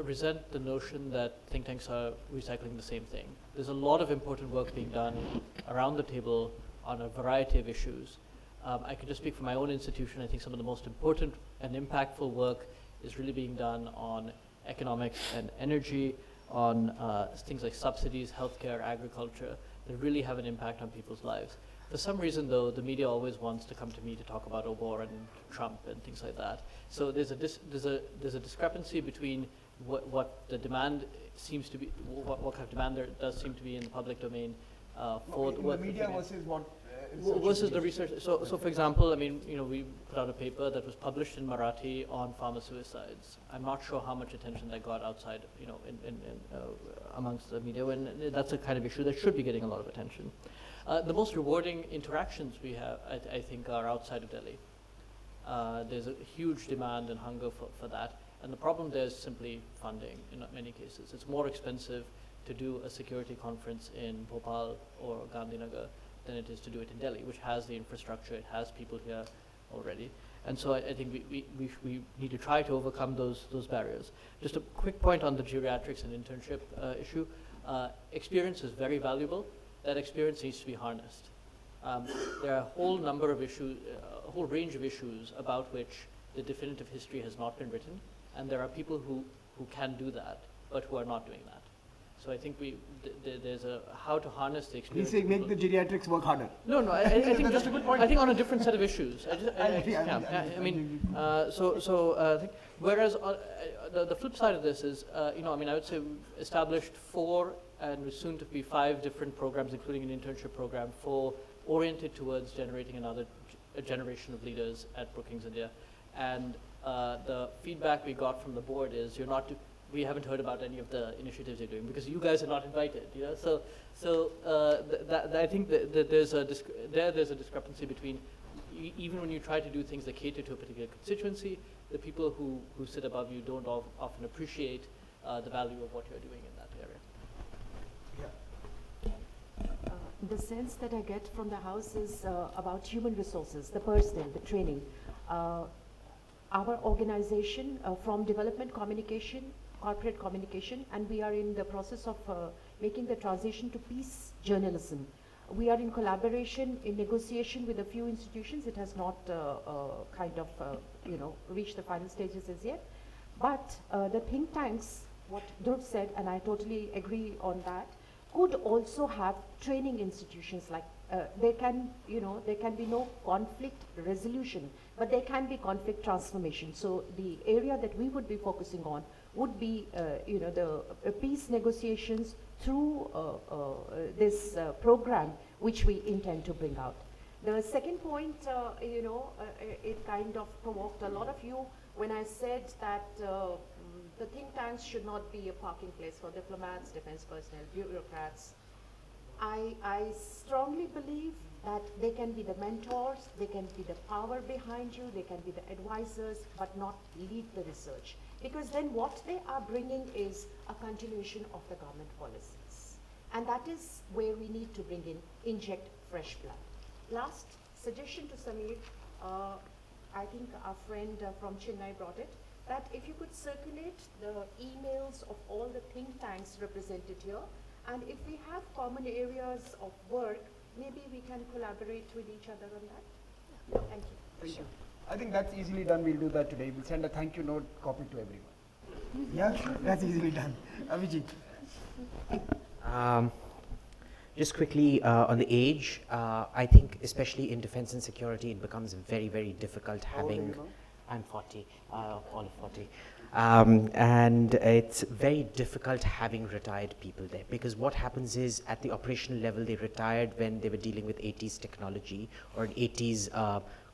resent the notion that think tanks are recycling the same thing. There's a lot of important work being done around the table on a variety of issues. I can just speak for my own institution. I think some of the most important and impactful work is really being done on economics and energy, on things like subsidies, healthcare, agriculture, that really have an impact on people's lives. For some reason, though, the media always wants to come to me to talk about Obor and Trump and things like that. So there's a discrepancy between what the demand seems to be, what kind of demand there does seem to be in the public domain for the media versus what versus the research. So for example, I mean, we put out a paper that was published in Marathi on farmer suicides. I'm not sure how much attention that got outside, amongst the media, and that's a kind of issue that should be getting a lot of attention. The most rewarding interactions we have, I think, are outside of Delhi. There's a huge demand and hunger for that. And the problem there is simply funding in many cases. It's more expensive to do a security conference in Bhopal or Gandhinagar than it is to do it in Delhi, which has the infrastructure, it has people here already. And so I think we need to try to overcome those barriers. Just a quick point on the geriatrics and internship issue. Experience is very valuable. That experience needs to be harnessed. There are a whole number of issues, a whole range of issues about which the definitive history has not been written, and there are people who can do that. but who are not doing that. So I think there's a how to harness the experience. He's saying make the geriatrics work harder. No, I think just a good point. I think on a different set of issues. Whereas the flip side of this is, I would say we've established 4 and soon to be 5 different programs, including an internship program oriented towards generating a generation of leaders at Brookings India. And the feedback we got from the board is we haven't heard about any of the initiatives you're doing because you guys are not invited. I think that there's a discrepancy between even when you try to do things that cater to a particular constituency, the people who sit above you don't often appreciate the value of what you're doing in that area. The sense that I get from the house is about human resources, the personnel, the training. Our organization from development communication, corporate communication, and we are in the process of making the transition to peace journalism. We are in collaboration, in negotiation with a few institutions. It has not reached the final stages as yet. But the think tanks, what Dhruv said, and I totally agree on that, could also have training institutions like there can be no conflict resolution, but there can be conflict transformation. So the area that we would be focusing on would be the peace negotiations through this program which we intend to bring out. The second point, it kind of provoked a lot of you when I said that the think tanks should not be a parking place for diplomats, defense personnel, bureaucrats. I strongly believe that they can be the mentors, they can be the power behind you, they can be the advisors, but not lead the research. Because then what they are bringing is a continuation of the government policies. And that is where we need to inject fresh blood. Last suggestion to Samir, I think our friend from Chennai brought it, that if you could circulate the emails of all the think tanks represented here, and if we have common areas of work, maybe we can collaborate with each other on that. Thank you. Thank you. I think that's easily done. We'll do that today. We'll send a thank you note copy to everyone. Yeah, that's easily done. Abhijit. Just quickly on the age, I think especially in defense and security, it becomes very, very difficult having. I'm 40, all of 40. And it's very difficult having retired people there, because what happens is at the operational level, they retired when they were dealing with 80s technology or an 80s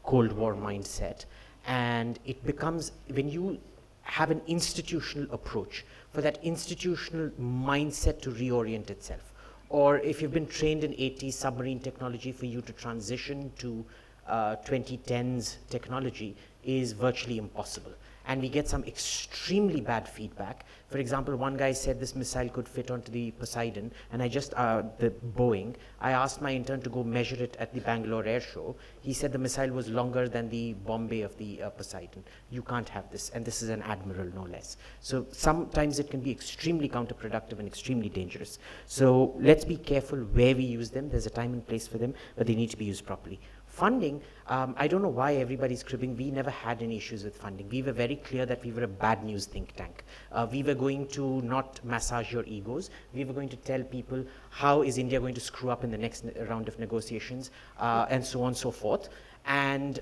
Cold War mindset. And it becomes, when you have an institutional approach, for that institutional mindset to reorient itself, or if you've been trained in 80s submarine technology, for you to transition to 2010s technology is virtually impossible. And we get some extremely bad feedback. For example, one guy said this missile could fit onto the Poseidon, and the Boeing, I asked my intern to go measure it at the Bangalore Air Show. He said the missile was longer than the Bombay of the Poseidon. You can't have this, and this is an admiral, no less. So sometimes it can be extremely counterproductive and extremely dangerous. So let's be careful where we use them. There's a time and place for them, but they need to be used properly. Funding, I don't know why everybody's cribbing. We never had any issues with funding. We were very clear that we were a bad news think tank. We were going to not massage your egos. We were going to tell people how is India going to screw up in the next round of negotiations, and so on and so forth. And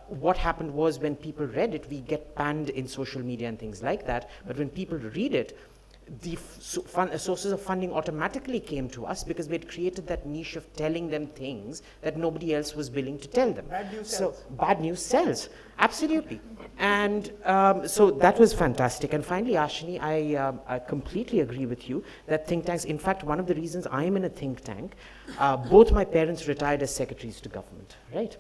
what happened was, when people read it, we get panned in social media and things like that. But when people read it, the sources of funding automatically came to us, because we had created that niche of telling them things that nobody else was willing to tell them. Bad news sells. So bad news sells, absolutely. And so that was fantastic. And finally, Ashini, I completely agree with you that think tanks, in fact, one of the reasons I'm in a think tank, both my parents retired as secretaries to government, right?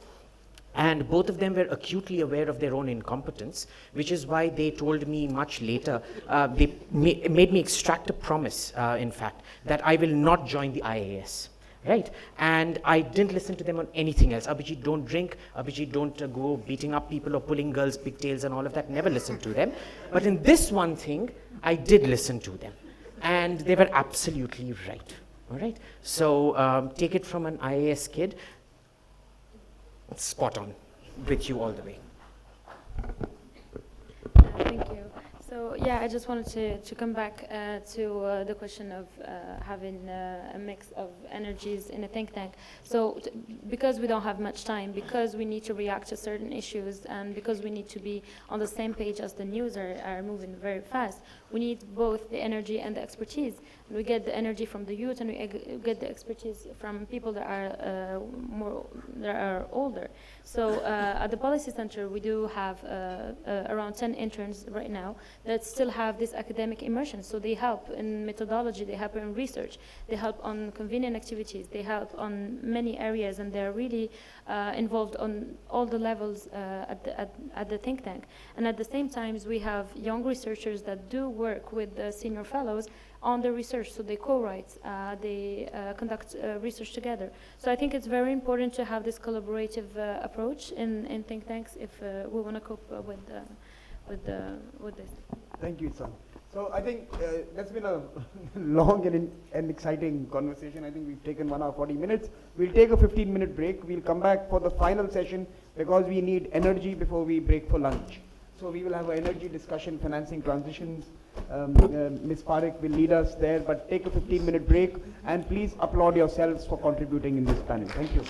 And both of them were acutely aware of their own incompetence, which is why they told me much later, they made me extract a promise, in fact, that I will not join the IAS, right? And I didn't listen to them on anything else. Abhijit, don't drink. Abhijit, don't go beating up people or pulling girls' pigtails and all of that. Never listened to them. But in this one thing, I did listen to them. And they were absolutely right, all right? So take it from an IAS kid. Spot on, with you all the way. Thank you. So yeah, I just wanted to come back to the question of having a mix of energies in a think tank. So because we don't have much time, because we need to react to certain issues, and because we need to be on the same page as the news are moving very fast, we need both the energy and the expertise. And we get the energy from the youth, and we get the expertise from people that are older. So at the Policy Center, we do have around 10 interns right now that still have this academic immersion. So they help in methodology, they help in research, they help on convening activities, they help on many areas, and they're really involved on all the levels at the think tank. And at the same time, we have young researchers that do work with the senior fellows on the research, so they co-write, they conduct research together. So I think it's very important to have this collaborative approach in think tanks if we want to cope with this. Thank you, Isan. So I think that's been a long and exciting conversation. I think we've taken 1 hour 40 minutes. We'll take a 15-minute break. We'll come back for the final session because we need energy before we break for lunch. So we will have an energy discussion, financing transitions. Ms. Parekh will lead us there, but take a 15-minute break and please applaud yourselves for contributing in this panel. Thank you.